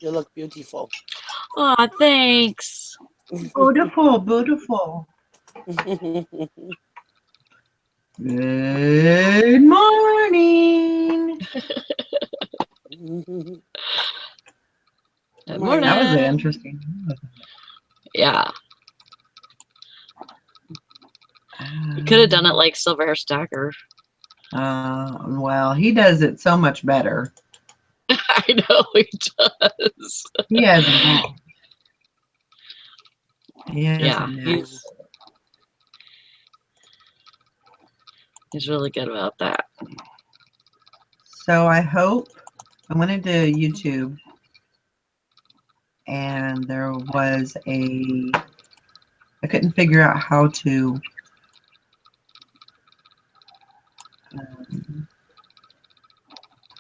You look beautiful. Aw, thanks. Beautiful, beautiful. Good morning. Good Morning. That was morning. interesting. Yeah. You could have done it like Silver Hair Stacker. Well, he does it so much better. I know he does. He has a knack. He has Yeah, a knack. he's really good about that. So I hope I went into YouTube and there was I couldn't figure out how to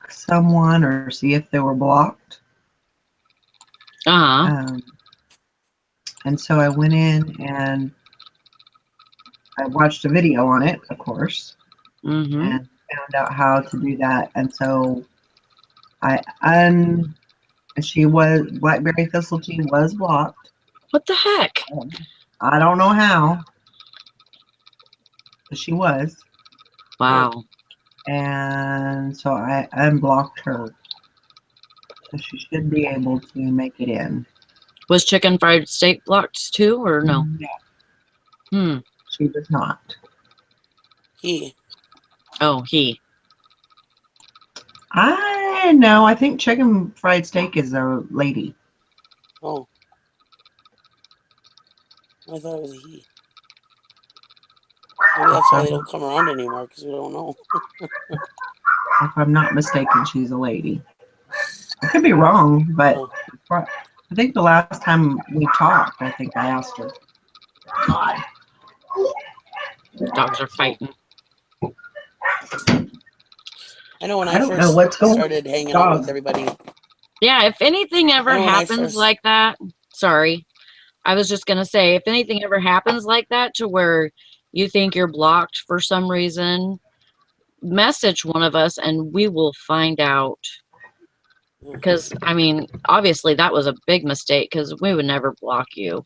someone or see if they were blocked. Uh-huh. And so I went in and I watched a video on it, of course, Mm-hmm. and found out how to do that. And so Blackberry Thistletea was blocked. What the heck? I don't know how, but she was. Wow. And so I unblocked her. So she should be able to make it in. Was Chicken Fried Steak blocked too, or no? Yeah. She was not. He. Oh, he. I know. I think Chicken Fried Steak is a lady. Oh. I thought it was a he. Maybe that's why they don't come around anymore, because we don't know. If I'm not mistaken, she's a lady. I could be wrong, but I think the last time we talked, I think I asked her. God. Dogs are fighting. I know when I first started hanging out with everybody. Yeah, if anything ever happens like that, sorry. I was just going to say, if anything ever happens like that to where you think you're blocked for some reason, message one of us and we will find out. Because, I mean, obviously that was a big mistake because we would never block you.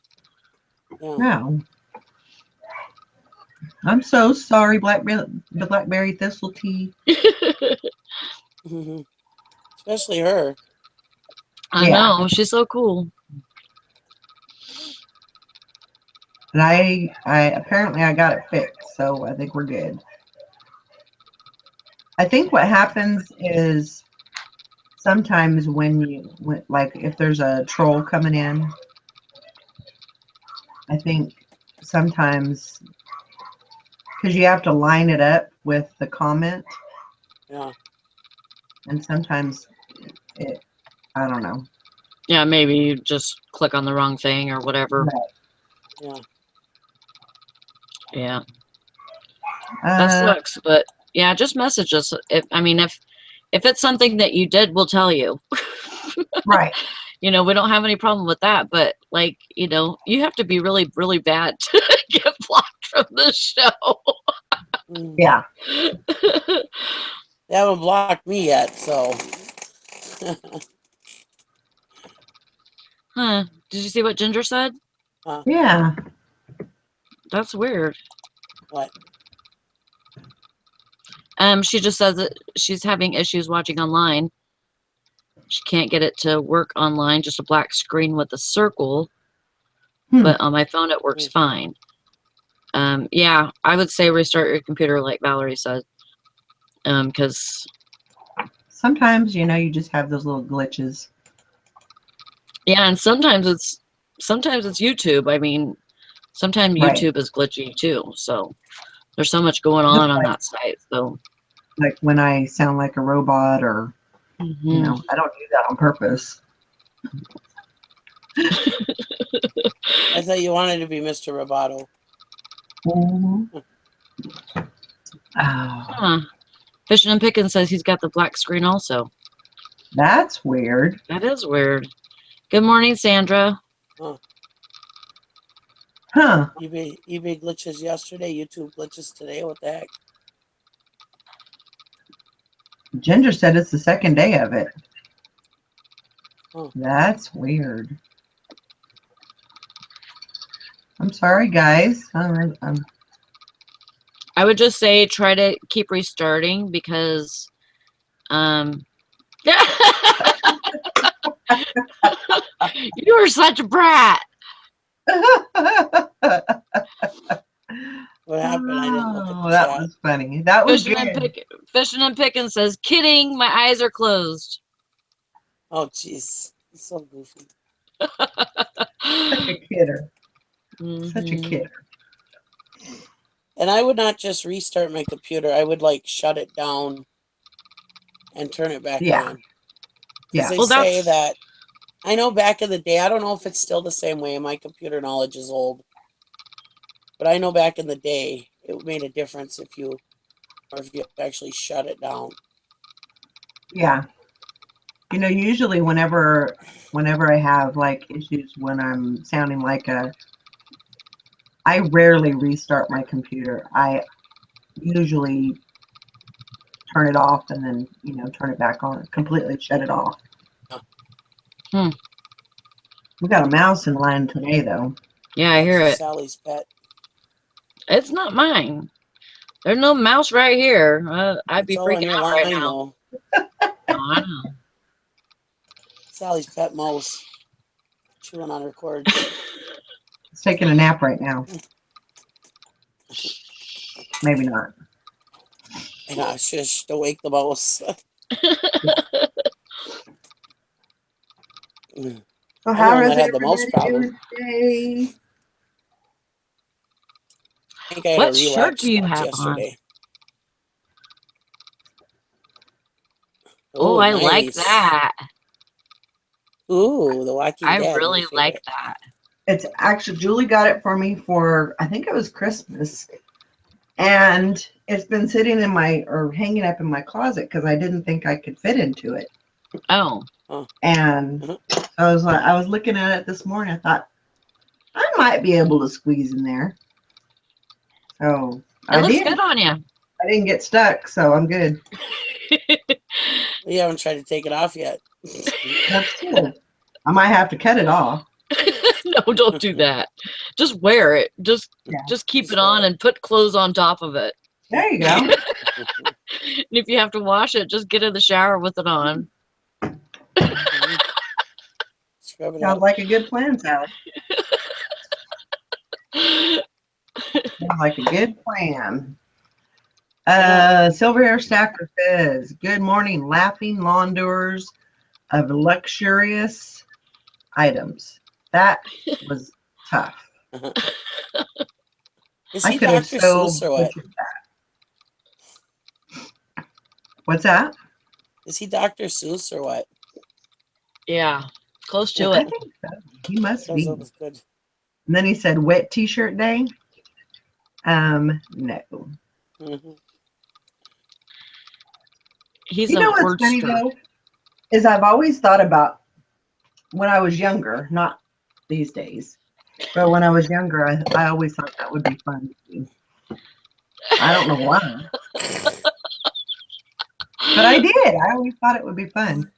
No. I'm so sorry, the Blackberry Thistletea. Especially her. I know. She's so cool. And I apparently I got it fixed, so I think we're good. I think what happens is sometimes like if there's a troll coming in, I think sometimes because you have to line it up with the comment. Yeah. And sometimes I don't know. Yeah, maybe you just click on the wrong thing or whatever. Right. Yeah. Yeah. That sucks, but yeah, just message us. If it's something that you did, we'll tell you. Right. We don't have any problem with that, but like, you have to be really, really bad to get blocked from the show. Yeah. They haven't blocked me yet, so. Huh. Did you see what Ginger said? Yeah. That's weird. What? She just says that she's having issues watching online. She can't get it to work online, just a black screen with a circle. But on my phone, it works fine. Yeah, I would say restart your computer like Valerie said. Because sometimes, you just have those little glitches. Yeah, and sometimes it's YouTube. I mean, sometimes YouTube is glitchy too. So there's so much going on that site. So like when I sound like a robot or I don't do that on purpose. I thought you wanted to be Mr. Roboto. Fishing and Pickin says he's got the black screen also. That's weird. That is weird. Good morning, Sandra. Huh. eBay glitches yesterday, YouTube glitches today. What the heck? Ginger said it's the second day of it. Huh. That's weird. I'm sorry, guys. I would just say try to keep restarting because you are such a brat. What happened? I didn't look at the that chat. was funny. That was good. Fishing and Pickin' says, kidding, my eyes are closed. Oh, jeez. It's so goofy. Such a kidder. Such a kidder. And I would not just restart my computer. I would like shut it down and turn it back on. Because they say that, I know back in the day, I don't know if it's still the same way. My computer knowledge is old. But I know back in the day, it made a difference if you actually shut it down. Yeah. You know, usually whenever I have like issues when I'm sounding like I rarely restart my computer. I usually turn it off and then, turn it back on, completely shut it off. We got a mouse in line today, though. Yeah, I hear it. Sally's pet. It's not mine. There's no mouse right here. I'd be freaking out right now. I know. Sally's pet mouse. Chewing on her cord. It's taking a nap right now. Maybe not. Yeah, shush to wake the mouse. So how is everybody doing today? I think I had what a relapse shirt do you have yesterday. Oh, I like that. Ooh, The Walking Dead. I really like that. It's actually, Julie got it for me for, I think it was Christmas. And it's been sitting in hanging up in my closet because I didn't think I could fit into it. Oh. And I was looking at it this morning. I thought, I might be able to squeeze in there. So it looks good on you. I didn't get stuck, so I'm good. You haven't tried to take it off yet. That's cool. I might have to cut it off. No, don't do that. Just wear it. Just keep it on and put clothes on top of it. There you go. And if you have to wash it, just get in the shower with it on. Sounds like a good plan, Sally. Sounds like a good plan. Silver Hair Stacker says, good morning, laughing lawn doers of luxurious items. That was tough. Is he Dr. Seuss or what? What's that? Is he Dr. Seuss or what? Yeah, close to I it. think so. He must be. That was good. And then he said, wet t-shirt day? No. He's you know what's funny though? Is I've always thought about when I was younger, not these days, but when I was younger, I always thought that would be fun to do. I don't know why. But I did. I always thought it would be fun.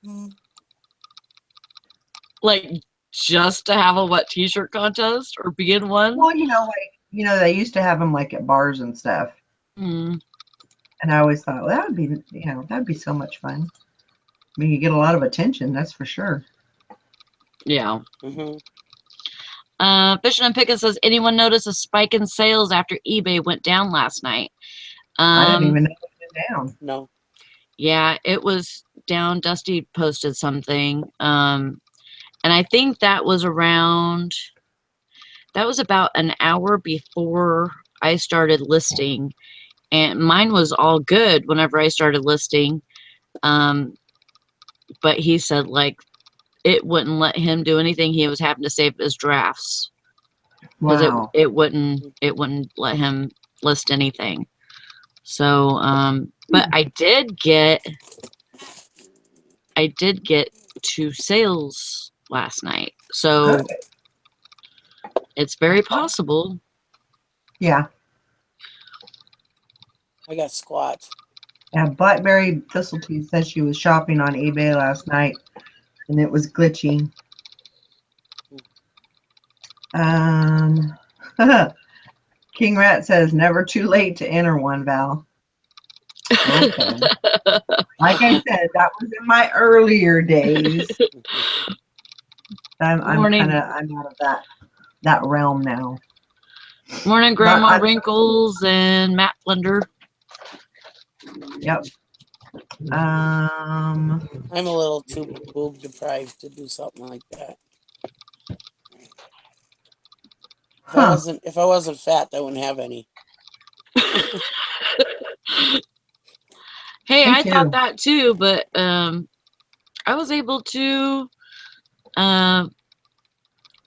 Like just to have a wet t-shirt contest or be in one? Well, they used to have them like at bars and stuff. And I always thought, well, that would be, that'd be so much fun. I mean, you get a lot of attention, that's for sure. Yeah. Fishing and Pickin' says, anyone notice a spike in sales after eBay went down last night? I didn't even know it went down. No. Yeah, it was down. Dusty posted something. And I think that was about an hour before I started listing. And mine was all good whenever I started listing. But he said, like, it wouldn't let him do anything. He was having to save his drafts. Because it wouldn't let him list anything. So, but I did get 2 sales last night. So it's very possible. Yeah. I got squat. Yeah, Blackberry Thistletea says she was shopping on eBay last night and it was glitchy. King Rat says, never too late to enter one, Val. Okay. Like I said, that was in my earlier days. I'm out of that realm now. Morning, Grandma Wrinkles and Matt Flender. Yep. I'm a little too boob deprived to do something like that. If I wasn't fat, I wouldn't have any. Hey, I thought that too, but I was able to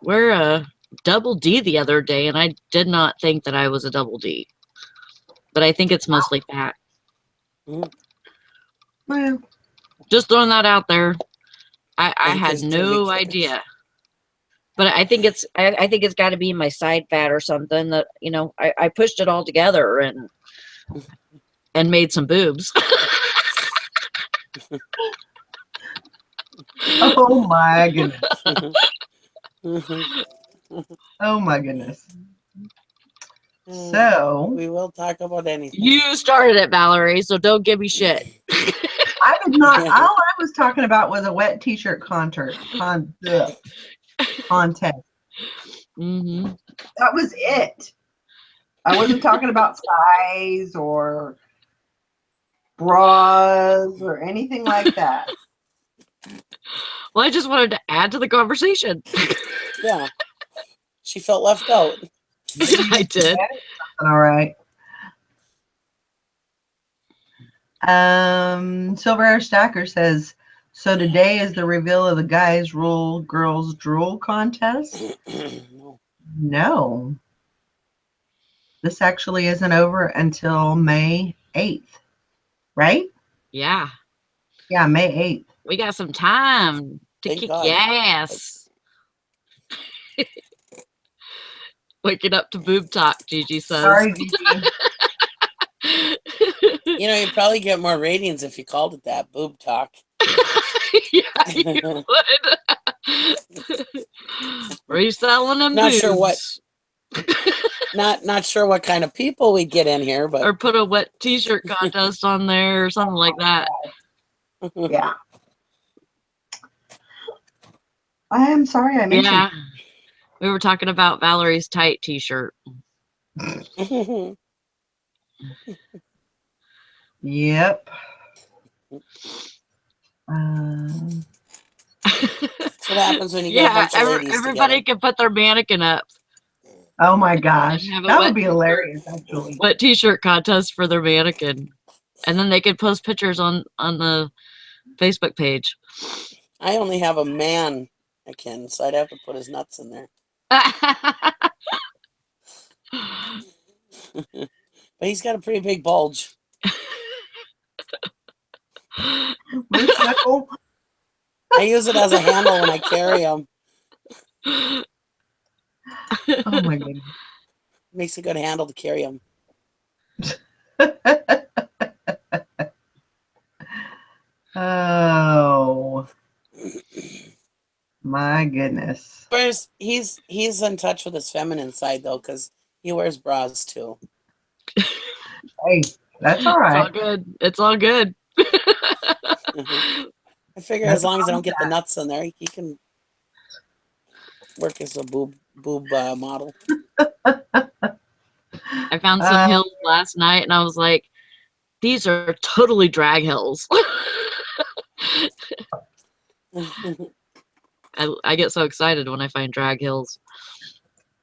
wear a double D the other day, and I did not think that I was a double D. But I think it's mostly fat. Well, just throwing that out there. I had no idea. But I think it's got to be my side fat or something that, you know, I pushed it all together and made some boobs. Oh my goodness. Oh my goodness. So we will talk about anything. You started it, Valerie, so don't give me shit. I did not. All I was talking about was a wet t-shirt contest. Mm-hmm. That was it. I wasn't talking about size or bras or anything like that. Well, I just wanted to add to the conversation. Yeah. She felt left out. I did. All right. Silver Air Stacker says, so today is the reveal of the guys rule girls drool contest? No. This actually isn't over until May 8th, right? Yeah. Yeah, May 8th. We got some time to kick your ass. Waking up to boob talk, Gigi says. Sorry, Gigi. You know, you'd probably get more ratings if you called it that, boob talk. Yeah, you would. Reselling them Not boobs. sure what. Not sure what kind of people we get in here, but or put a wet t-shirt contest on there or something like that. Yeah. I am sorry I mentioned. Yeah. We were talking about Valerie's tight t-shirt. Yep. That's what happens when you get a bunch of ladies everybody together. can put their mannequin up. Oh my gosh, that would be hilarious, actually. Wet t-shirt contest for their mannequin, and then they could post pictures on the Facebook page. I only have a mannequin, so I'd have to put his nuts in there. But he's got a pretty big bulge. Motorcycle. I use it as a handle when I carry him. Oh my goodness. Makes a good handle to carry him. Oh my goodness. First, he's in touch with his feminine side though, because he wears bras too. Hey, that's all right. It's all good. It's all good. I figure as long as I don't get the nuts in there, he can work as a boob model. I found some hills last night, and I was like, "These are totally drag hills." I get so excited when I find drag hills.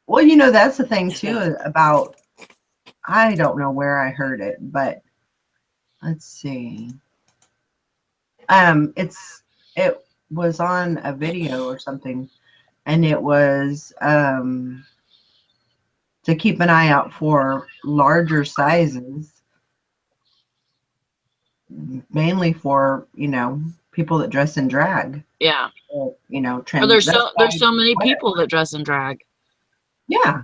Well, you know, that's the thing too about. I don't know where I heard it, but let's see. It was on a video or something, and it was to keep an eye out for larger sizes, mainly for, you know, people that dress in drag. Yeah. Or, you know, there's so many people that dress in drag. Yeah.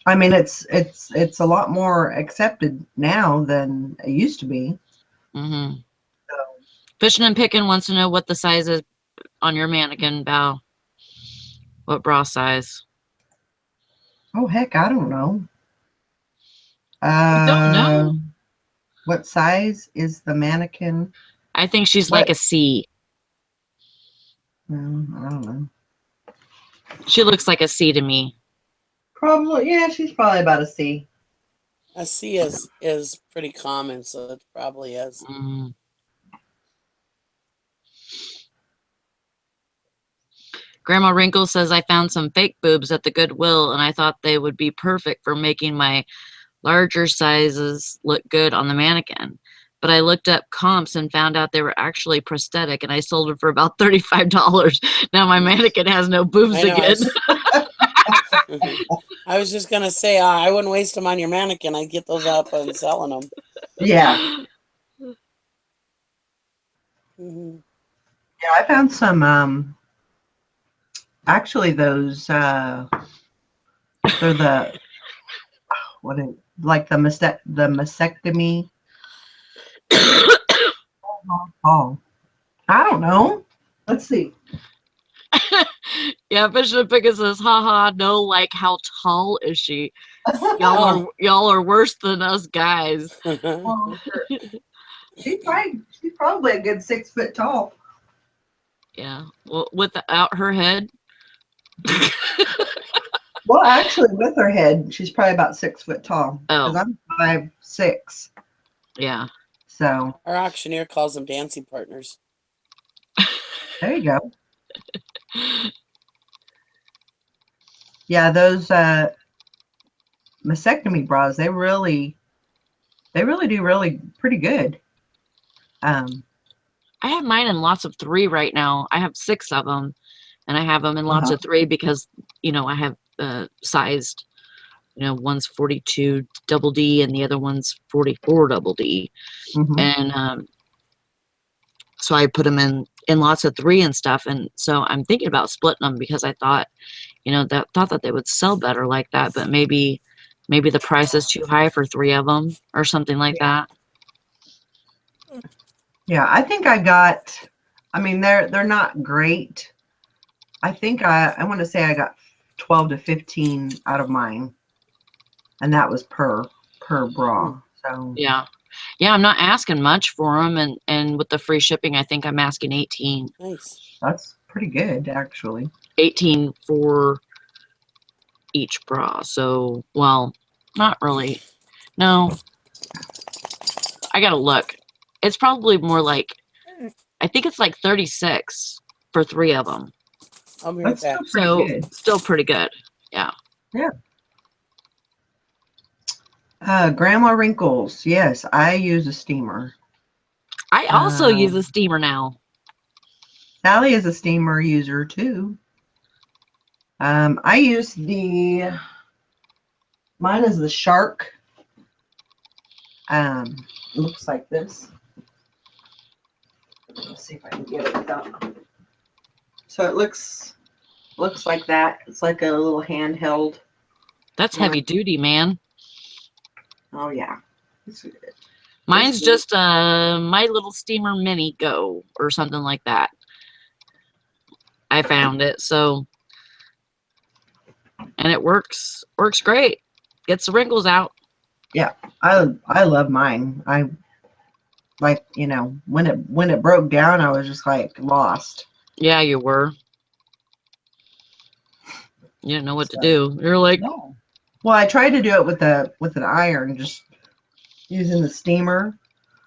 I mean, it's a lot more accepted now than it used to be. Mm-hmm. So. Fishing and Picking wants to know what the size is on your mannequin, Val? What bra size? Oh, heck, I don't know. You don't know? What size is the mannequin? I think she's like a C. I don't know. She looks like a C to me. Probably, yeah, she's probably about a C. A C is pretty common, so it probably is. Mm. Grandma Wrinkle says, I found some fake boobs at the Goodwill, and I thought they would be perfect for making my larger sizes look good on the mannequin. But I looked up comps and found out they were actually prosthetic, and I sold them for about $35. Now my mannequin has no boobs again. I was just going to say, I wouldn't waste them on your mannequin. I'd get those up and selling them. Yeah. Mm-hmm. Yeah, I found some, actually those, they're the, like the mastectomy. Oh, I don't know. Let's see. Yeah, Bishop Pickett says, haha, no, like, how tall is she? Y'all are worse than us guys. Oh, sure. She's probably a good 6 foot tall. Yeah, well, without her head. Well, actually, with her head, she's probably about 6 foot tall. Because I'm 5'6". Yeah. So our auctioneer calls them dancing partners. There you go. Yeah, those mastectomy bras, they really do pretty good. I have mine in lots of 3 right now. I have 6 of them, and I have them in lots of 3 because, I have sized, one's 42 double D and the other one's 44 double D. Mm-hmm. And so I put them in lots of 3 and stuff. And so I'm thinking about splitting them because I thought, thought that they would sell better like that, but maybe the price is too high for 3 of them or something like that. Yeah, I think I mean, they're not great. I think I want to say I got 12 to 15 out of mine, and that was per bra. So yeah, I'm not asking much for them, and with the free shipping, I think I'm asking 18. Nice. That's pretty good, actually. 18 for each bra. So, well, not really. No, I gotta look. It's probably more like, I think it's like 36 for 3 of them. I'll be right back. So still pretty good. Yeah. Yeah. Grandma Wrinkles. Yes, I use a steamer. I also use a steamer now. Sally is a steamer user too. I use mine is the Shark. It looks like this. Let's see if I can get it without. So it looks like that. It's like a little handheld. That's heavy duty, man. Oh yeah. Mine's just My Little Steamer Mini Go or something like that. I found it, so, and it works great. Gets the wrinkles out. Yeah, I love mine. I like, when it broke down, I was just like lost. Yeah, you were. You didn't know what to do. You're like, no. Well, I tried to do it with an iron, just using the steamer.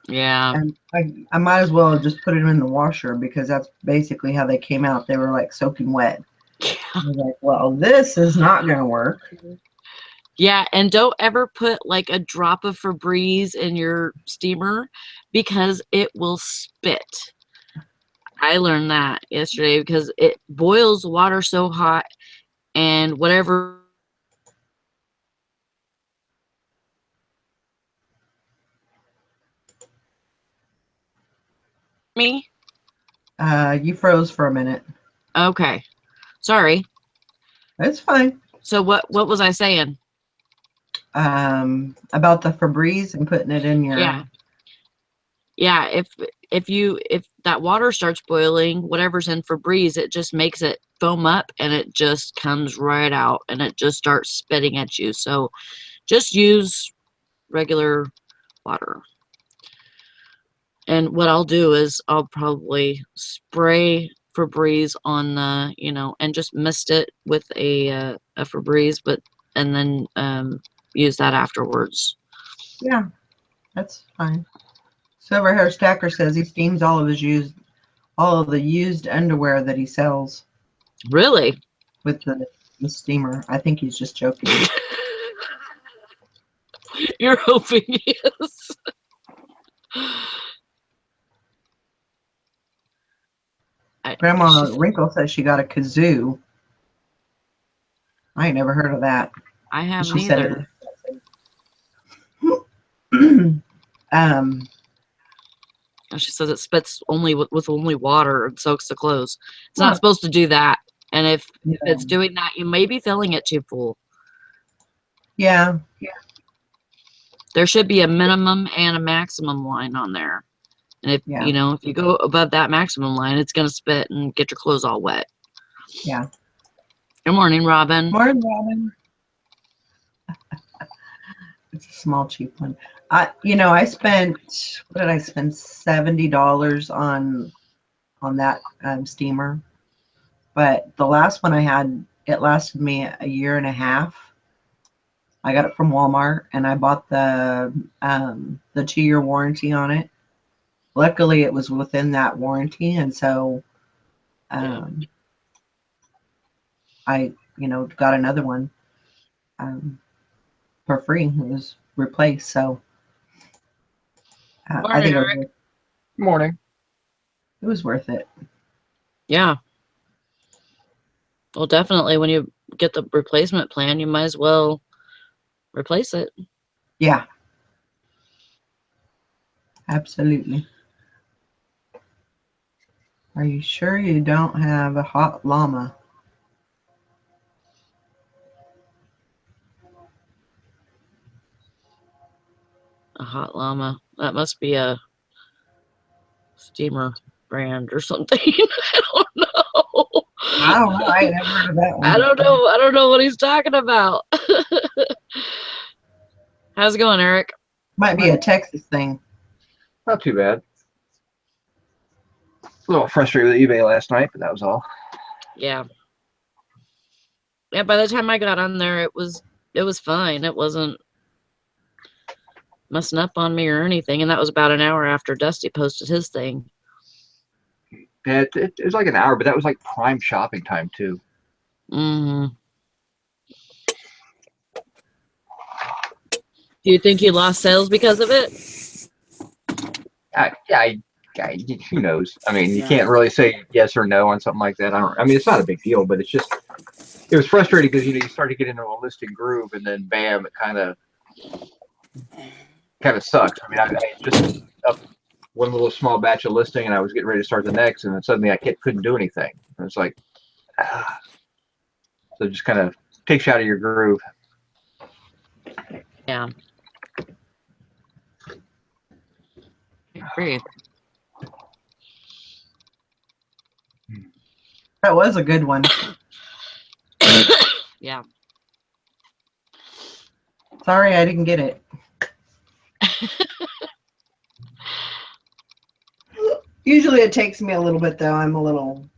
Yeah. And I might as well just put them in the washer because that's basically how they came out. They were like soaking wet. I was like, well, this is not going to work. Yeah, and don't ever put like a drop of Febreze in your steamer because it will spit. I learned that yesterday because it boils water so hot and whatever. Me? You froze for a minute. Okay. Sorry. It's fine. So what was I saying? About the Febreze and putting it in your. Yeah. if that water starts boiling, whatever's in Febreze, it just makes it foam up and it just comes right out and it just starts spitting at you. So just use regular water. And what I'll do is I'll probably spray Febreze on the, and just mist it with a Febreze, and then use that afterwards. Yeah, that's fine. Silver Hair Stacker says he steams all of the used underwear that he sells. Really? With the steamer. I think he's just joking. You're hoping he is. Grandma Wrinkle says she got a kazoo. I ain't never heard of that. I haven't either. She says it spits only with only water and soaks the clothes. It's not supposed to do that. And if it's doing that, you may be filling it too full. Yeah. There should be a minimum and a maximum line on there. And if if you go above that maximum line, it's going to spit and get your clothes all wet. Yeah. Good morning, Robin. Morning, Robin. It's a small, cheap one. I spent, what did I spend? $70 on that steamer. But the last one I had, it lasted me a year and a half. I got it from Walmart, and I bought the 2-year warranty on it. Luckily, it was within that warranty, and so I got another one for free. It was replaced, so I think Morning. It was worth it. Yeah. Well, definitely when you get the replacement plan, you might as well replace it. Yeah. Absolutely. Are you sure you don't have a hot llama? A hot llama. That must be a steamer brand or something. I don't know. I don't know. I ain't never heard of that one. I don't know. I don't know what he's talking about. How's it going, Eric? Might be a Texas thing. Not too bad. A little frustrated with eBay last night, but that was all. Yeah. Yeah, by the time I got on there, it was fine. It wasn't messing up on me or anything, and that was about an hour after Dusty posted his thing. Yeah, it was like an hour, but that was like prime shopping time too. Mm-hmm. Do you think you lost sales because of it? Who knows? I mean, you can't really say yes or no on something like that. I mean, it's not a big deal, but it was frustrating because you start to get into a listing groove, and then bam, it kind of sucks. I mean, I just up one little small batch of listing, and I was getting ready to start the next, and then suddenly I couldn't do anything. And it's like, so it just kind of takes you out of your groove. Yeah. I agree. That was a good one. Yeah. Sorry, I didn't get it. Usually it takes me a little bit, though. I'm a little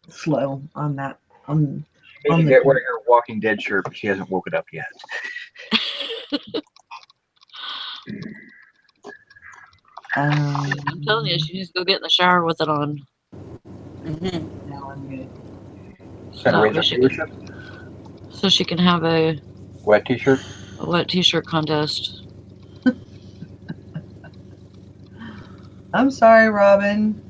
slow on that. You need to get wearing her Walking Dead shirt, but she hasn't woken up yet. I'm telling you, she needs to go get in the shower with it on. Mm-hmm. No, I'm good. So she can have a wet t-shirt. A wet t-shirt contest. I'm sorry, Robin.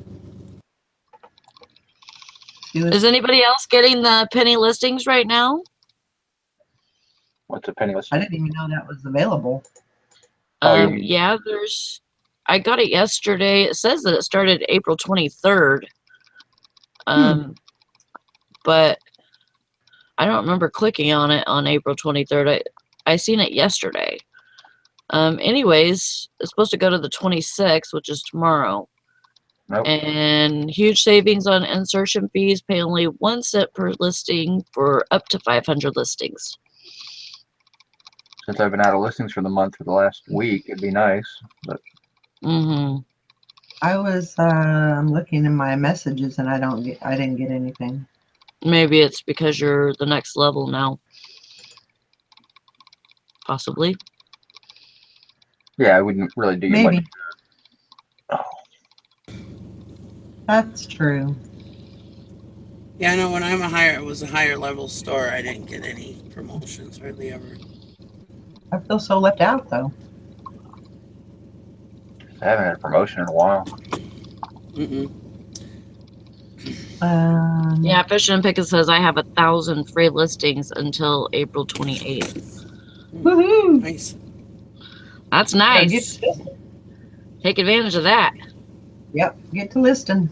Is anybody else getting the penny listings right now? What's a penny listing? I didn't even know that was available. Yeah, I got it yesterday. It says that it started April 23rd. But I don't remember clicking on it on April 23rd. I seen it yesterday. Anyways, it's supposed to go to the 26th, which is tomorrow. Nope. And huge savings on insertion fees. Pay only 1 cent per listing for up to 500 listings. Since I've been out of listings for the month for the last week, it'd be nice. But I was looking in my messages and I didn't get anything. Maybe it's because you're the next level now. Possibly. Yeah, I wouldn't really do Maybe. much. Oh. That's true. Yeah, I know when it was a higher level store, I didn't get any promotions hardly ever. I feel so left out though. I haven't had a promotion in a while. Yeah, Fishing and Pickett says I have 1,000 free listings until April 28th. Woohoo! Nice. That's nice. Take advantage of that. Yep, get to listing.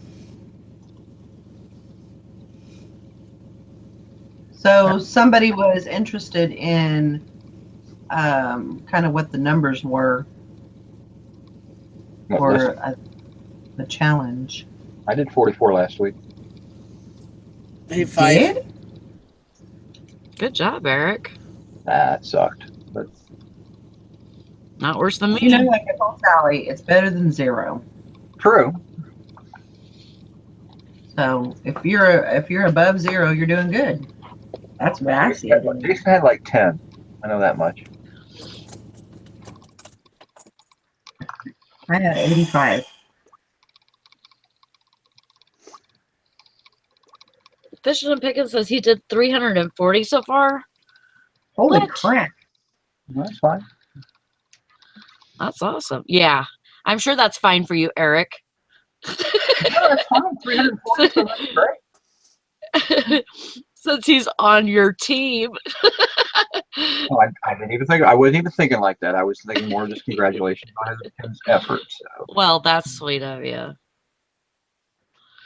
So somebody was interested in kind of what the numbers were for the challenge. I did 44 last week. I did 5. Did? Good job, Eric. That sucked, but not worse than me. You know, like I told Sally, it's better than 0. True. So if you're above 0, you're doing good. That's what I see. Jason had like 10. I know that much. I had 85. Fishing and Pickett says he did 340 so far. Holy crap. That's fine. That's awesome. Yeah. I'm sure that's fine for you, Eric. No, that's fine. 340 so that's great. Since he's on your team. Oh, I didn't even think. I wasn't even thinking like that. I was thinking more just congratulations on his efforts. So. Well, that's sweet of you.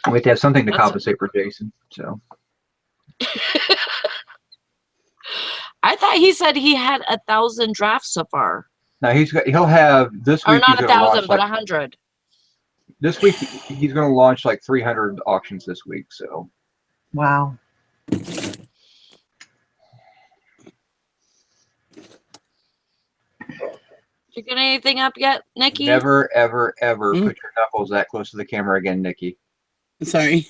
We have to have something to compensate for Jason. So. I thought he said he had 1,000 drafts so far. No, he'll have this week. Or not 1,000, but 100. This week he's going to launch like 300 auctions this week. So. Wow. Did you get anything up yet, Nikki? Never, ever, ever put your knuckles that close to the camera again, Nikki. Sorry.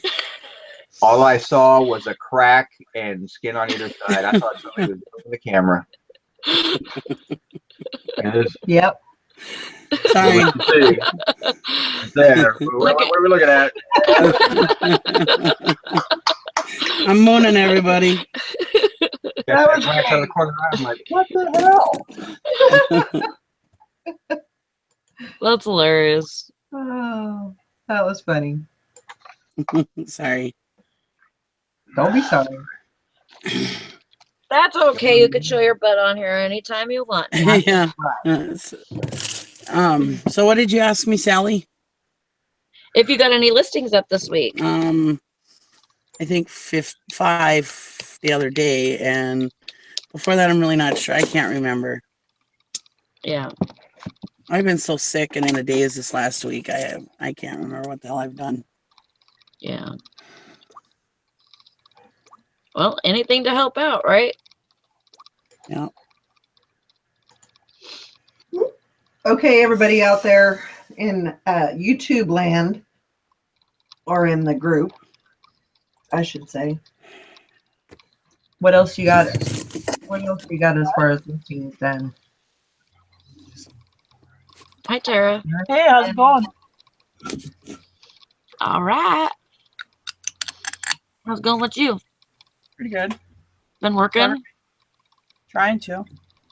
All I saw was a crack and skin on either side. I thought somebody was moving the camera. Yep. Sorry. There. What are we looking at? I'm mooning everybody. That was right out of the corner. I'm like, what the hell? That's hilarious. Oh, that was funny. Sorry. Don't be sorry. That's okay. You can show your butt on here anytime you want. Yeah. So what did you ask me, Sally? If you got any listings up this week? I think 5 the other day, and before that, I'm really not sure. I can't remember. Yeah. I've been so sick and in a daze this last week. I can't remember what the hell I've done. Yeah. Well, anything to help out, right? Yeah. Okay, everybody out there in YouTube land, or in the group, I should say. What else you got? What else you got as far as listings done? Hi, Tara. Hey, how's it going? All right. How's it going with you? Pretty good. Been working? Trying to.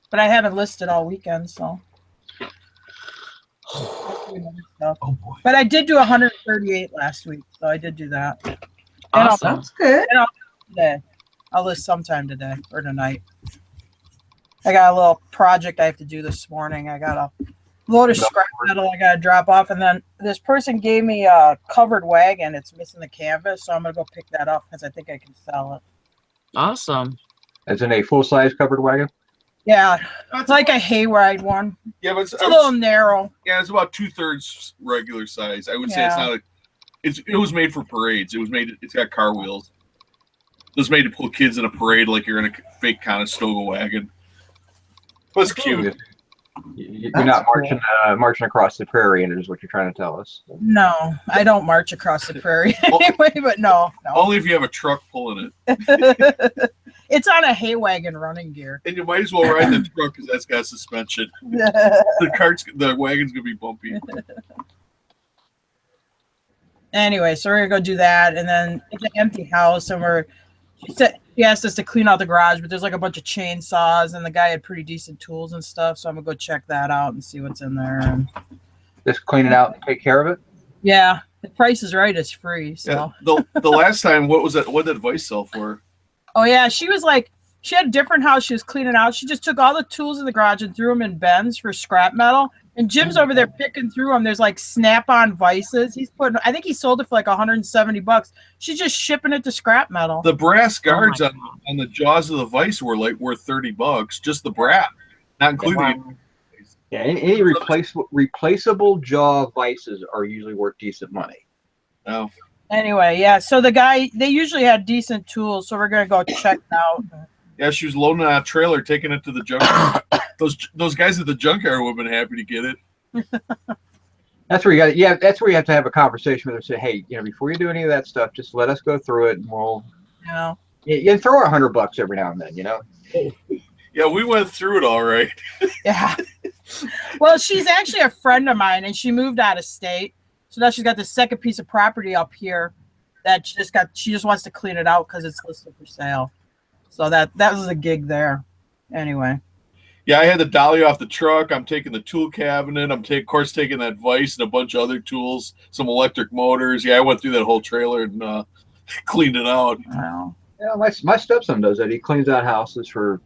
But I haven't listed all weekend, so. Oh, boy. But I did do 138 last week, so I did do that. Awesome. That's good. I'll list sometime today or tonight. I got a little project I have to do this morning. I got a load of scrap metal I got to drop off. And then this person gave me a covered wagon. It's missing the canvas, so I'm going to go pick that up because I think I can sell it. Awesome. As in a full-size covered wagon? Yeah, it's like a hayride one. Yeah, but it's a little narrow. Yeah, it's about 2/3 regular size. I would say it's not. It was made for parades. It's got car wheels. It was made to pull kids in a parade like you're in a fake Conestoga wagon. But it's cute. You're not marching across the prairie, and is what you're trying to tell us. No, I don't march across the prairie anyway. But no. Only if you have a truck pulling it. It's on a hay wagon running gear. And you might as well ride the truck because that's got suspension. The wagon's gonna be bumpy. Anyway, so we're gonna go do that, and then it's an empty house, and she asked us to clean out the garage, but there's like a bunch of chainsaws, and the guy had pretty decent tools and stuff, so I'm gonna go check that out and see what's in there. And just clean it out and take care of it. Yeah, the price is right; it's free. So the last time, what was that? What did Vice sell for? Oh yeah, she was like, she had a different house she was cleaning out. She just took all the tools in the garage and threw them in bins for scrap metal. And Jim's over there picking through them. There's like snap-on vices. I think he sold it for like $170. She's just shipping it to scrap metal. The brass guards on the jaws of the vice were like worth $30. Just the brass, not including. Yeah, any replaceable jaw vices are usually worth decent money. Oh. Anyway, yeah. So they usually had decent tools, so we're gonna go check it out. Yeah, she was loading on a trailer, taking it to the junkyard. those guys at the junkyard would have been happy to get it. That's where you got. Yeah, that's where you have to have a conversation with her. Say, hey, before you do any of that stuff, just let us go through it, and we'll. You throw $100 every now and then, Yeah, we went through it all right. Yeah. Well, she's actually a friend of mine, and she moved out of state. So now she's got the second piece of property up here that she just wants to clean it out because it's listed for sale. So that was a gig there. Anyway. Yeah, I had the dolly off the truck. I'm taking the tool cabinet. I'm taking that vise and a bunch of other tools, some electric motors. Yeah, I went through that whole trailer and cleaned it out. Wow. Yeah, my stepson does that. He cleans out houses for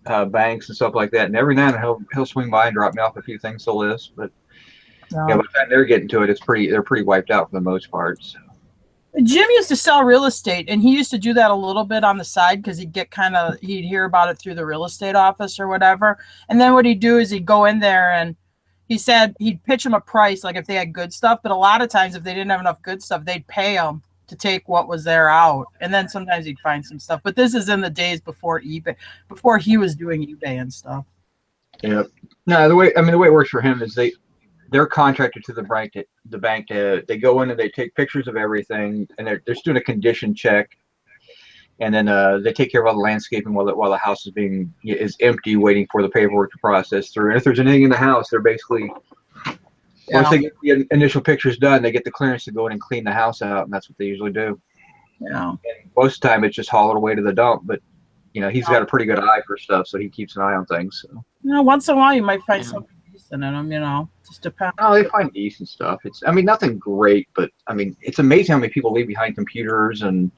banks and stuff like that. And every now and then he'll swing by and drop me off a few things to list, but. Yeah, by the time they're getting to it, they're pretty wiped out for the most part. So. Jim used to sell real estate, and he used to do that a little bit on the side because he'd hear about it through the real estate office or whatever. And then what he'd do is he'd go in there, and he said he'd pitch them a price, like if they had good stuff. But a lot of times, if they didn't have enough good stuff, they'd pay them to take what was there out. And then sometimes he'd find some stuff. But this is in the days before eBay, before he was doing eBay and stuff. Yeah. No, the way it works for him is they're contracted to the bank. They go in and they take pictures of everything, and they're just doing a condition check, and then they take care of all the landscaping while the house is empty, waiting for the paperwork to process through. And if there's anything in the house, they're basically once they get the initial pictures done, they get the clearance to go in and clean the house out, and that's what they usually do. Yeah. And most of the time, it's just hauled away to the dump, but he's got a pretty good eye for stuff, so he keeps an eye on things. So. Once in a while, you might find something decent in them. Just depends. Oh, they find decent stuff. It's, nothing great, but it's amazing how many people leave behind computers and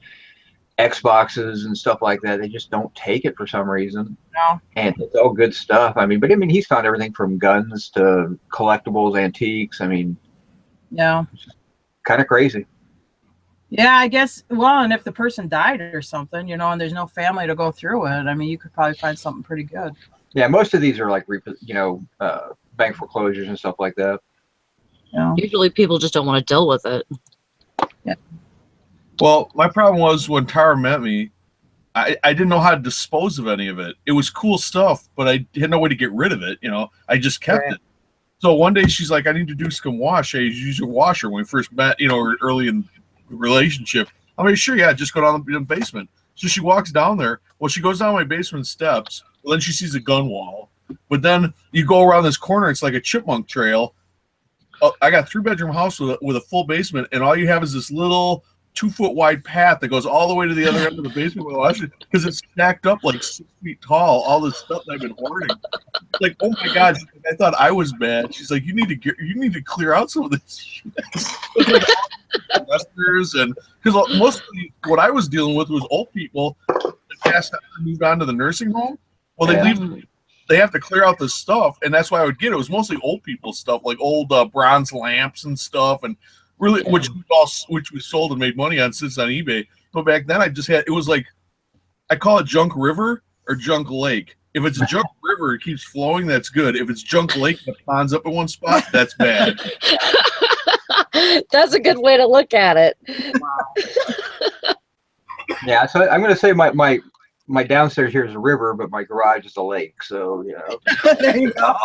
Xboxes and stuff like that. They just don't take it for some reason. No. And it's all good stuff. He's found everything from guns to collectibles, antiques. Yeah. It's just kind of crazy. Yeah, I guess. Well, and if the person died or something, and there's no family to go through it, you could probably find something pretty good. Yeah, most of these are like, bank foreclosures and stuff like that. Yeah. Usually people just don't want to deal with it. Yeah. Well, my problem was when Tara met me, I didn't know how to dispose of any of it. It was cool stuff, but I had no way to get rid of it. I just kept it. So one day she's like, I need to do some wash. I use your washer when we first met, early in the relationship. I'm like, sure, yeah, just go down the basement. So she walks down there. Well, she goes down my basement steps. Well, then she sees a gun wall. But then you go around this corner, it's like a chipmunk trail. I got a 3-bedroom house with a full basement, and all you have is this little 2-foot wide path that goes all the way to the other end of the basement because it's stacked up like 6 feet tall, all this stuff that I've been hoarding. Like, oh my God, I thought I was bad. She's like, you need to clear out some of this investors, and because mostly what I was dealing with was old people that passed out and moved on to the nursing home. Well, they have to clear out this stuff, and that's why I would get it. It was mostly old people stuff, like old bronze lamps and stuff, and really, which we sold and made money on since on eBay. But back then, it was like, I call it Junk River or junk lake. If it's a junk river, it keeps flowing, that's good. If it's junk lake that ponds up in one spot, that's bad. That's a good way to look at it. Wow. Yeah, so I'm going to say my downstairs here is a river, but my garage is a lake. So There you go.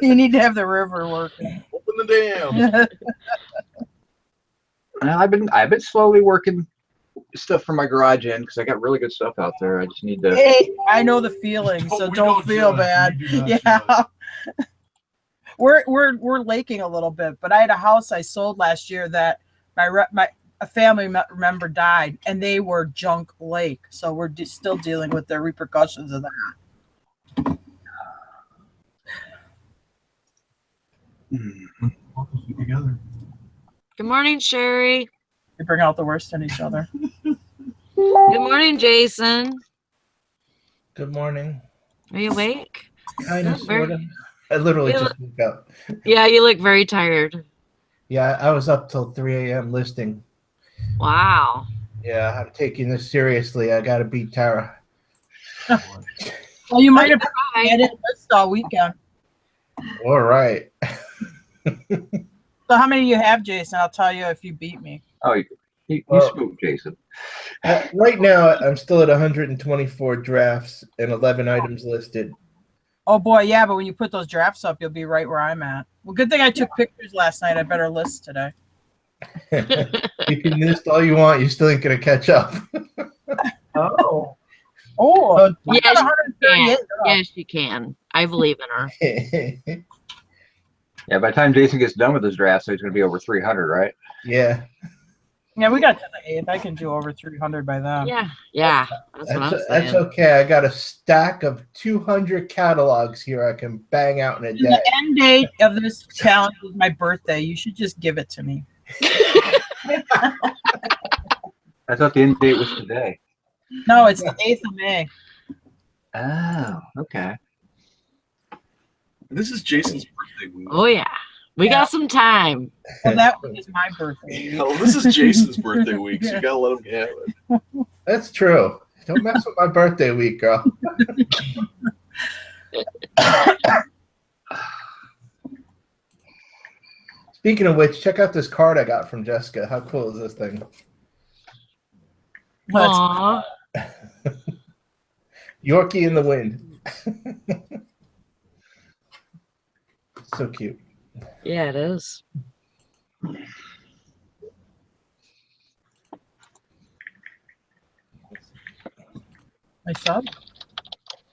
You need to have the river working. Open the dam. I've been slowly working stuff from my garage in because I got really good stuff out there. I just need to. Hey, I know the feeling, so don't feel bad. Yeah. We're laking a little bit, but I had a house I sold last year that a family member died, and they were junk lake. So we're still dealing with the repercussions of that. Together. Good morning, Sherry. We bring out the worst in each other. Good morning, Jason. Good morning. Are you awake? Kind of, sort of. I literally just woke up. Yeah, you look very tired. Yeah, I was up till 3 a.m. listing. Wow. Yeah, I'm taking this seriously. I got to beat Tara. Well, you might have had it list all weekend. All right. So how many do you have, Jason? I'll tell you if you beat me. Oh, you spooked Jason. Right now, I'm still at 124 drafts and 11 items listed. Oh boy, yeah, but when you put those drafts up, you'll be right where I'm at. Well, good thing I took pictures last night. I better list today. You can list all you want. You still ain't gonna catch up. Oh, yes, you can. Yes, you can. I believe in her. Yeah, by the time Jason gets done with his draft, so he's going to be over 300, right? Yeah. Yeah, we got to the 8th. I can do over 300 by then. Yeah. That's what I'm saying. That's okay. I got a stack of 200 catalogs here I can bang out in a day. The end date of this challenge is my birthday. You should just give it to me. I thought the end date was today. No, it's the 8th of May. Oh, okay. This is Jason's birthday week. Oh, yeah. We got some time. Well, that one is my birthday. No, this is Jason's birthday week, so you got to let him have it. That's true. Don't mess with my birthday week, girl. Speaking of which, check out this card I got from Jessica. How cool is this thing? Aww. Yorkie in the wind. So cute. Yeah, it is. My sub?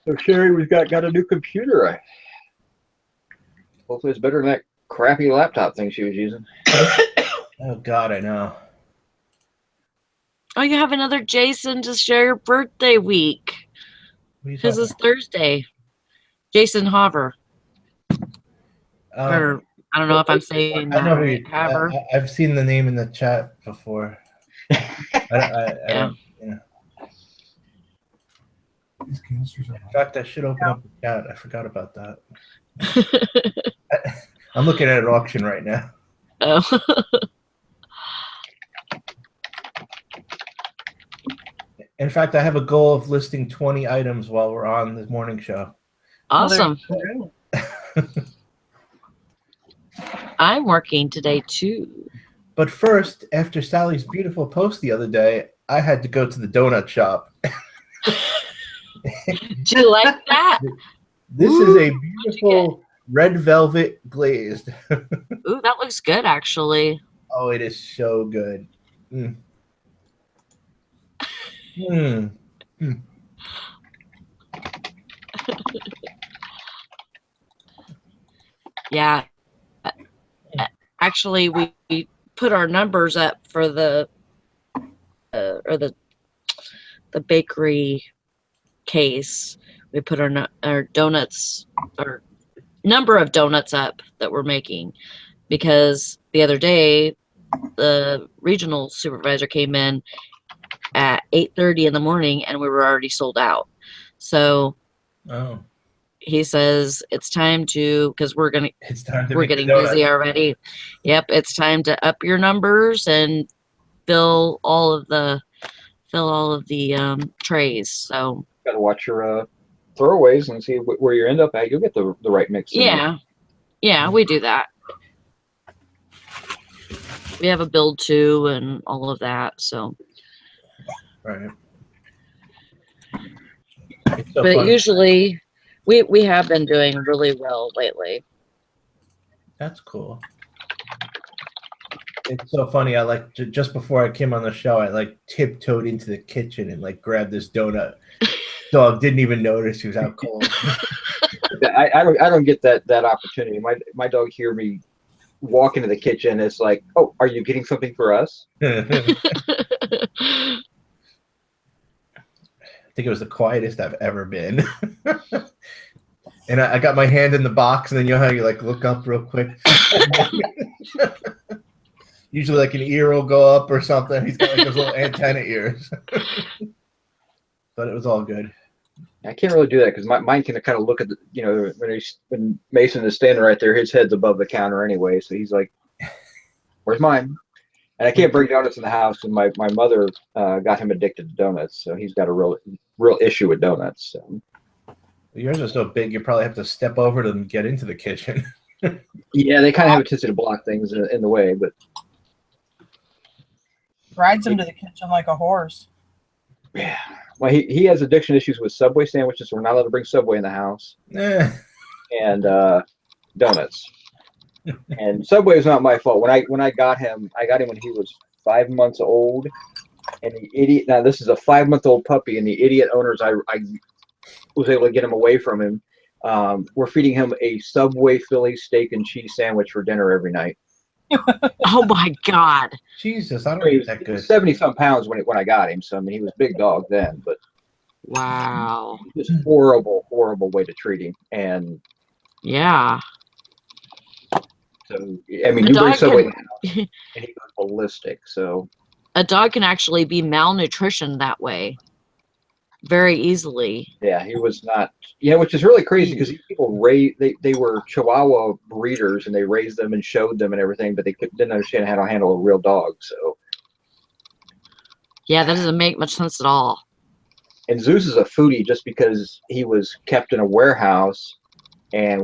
So Sherry, we've got a new computer. Hopefully it's better than that crappy laptop thing she was using. Oh God, I know. Oh, you have another Jason to share your birthday week. Because it's Thursday. Jason Hover. Or I don't know if I'm saying that right. Hover. I've seen the name in the chat before. I in fact, I should open up the chat. I forgot about that. I'm looking at an auction right now. Oh. In fact, I have a goal of listing 20 items while we're on this morning show. Awesome. I'm working today too. But first, after Sally's beautiful post the other day, I had to go to the donut shop. Do you like that? This is a beautiful red velvet glazed. Ooh, that looks good, actually. Oh, it is so good. Mm. Mm. Mm. Yeah. Actually, we put our numbers up for the bakery case. We put our donuts, our number of donuts up that we're making, because the other day the regional supervisor came in at 8:30 in the morning and we were already sold out. So he says it's time to, because we're getting busy already. Yep, it's time to up your numbers and fill all of the trays. So got to watch your throwaways and see where you end up at. You'll get the right mix. Yeah, we do that. We have a build too and all of that. So, Right. But usually, we have been doing really well lately. That's cool. It's so funny. I like just before I came on the show, I like tiptoed into the kitchen and like grabbed this donut. Dog didn't even notice he was out cold. I don't get that opportunity. My dog hear me walk into the kitchen. It's like, oh, are you getting something for us? I think it was the quietest I've ever been. And I got my hand in the box, and then you know how you like look up real quick. Usually, like an ear will go up or something. He's got like those little antenna ears. But it was all good. I can't really do that because mine can kind of look at when Mason is standing right there, his head's above the counter anyway, so he's like, "Where's mine?" And I can't bring donuts in the house, and my mother got him addicted to donuts, so he's got a real issue with donuts. So. Yours are so big, you probably have to step over them and get into the kitchen. Yeah, they kind of have a tendency to block things in the way, but rides him to the kitchen like a horse. Yeah. Well, he has addiction issues with Subway sandwiches, so we're not allowed to bring Subway in the house. And donuts. And Subway is not my fault. When I got him when he was 5 months old. And the idiot, now this is a 5-month-old puppy, and the idiot owners I was able to get him away from him. We're feeding him a Subway Philly steak and cheese sandwich for dinner every night. Oh my God! Jesus, I don't eat that good. 70-some pounds when I got him, so I mean he was a big dog then, but wow, just horrible way to treat him. And yeah. So I mean, you bring Subway and he goes ballistic. So a dog can actually be malnutrition that way very easily. Yeah, he was not. Yeah, which is really crazy because these people they were Chihuahua breeders and they raised them and showed them and everything, but they didn't understand how to handle a real dog. So yeah, that doesn't make much sense at all. And Zeus is a foodie just because he was kept in a warehouse and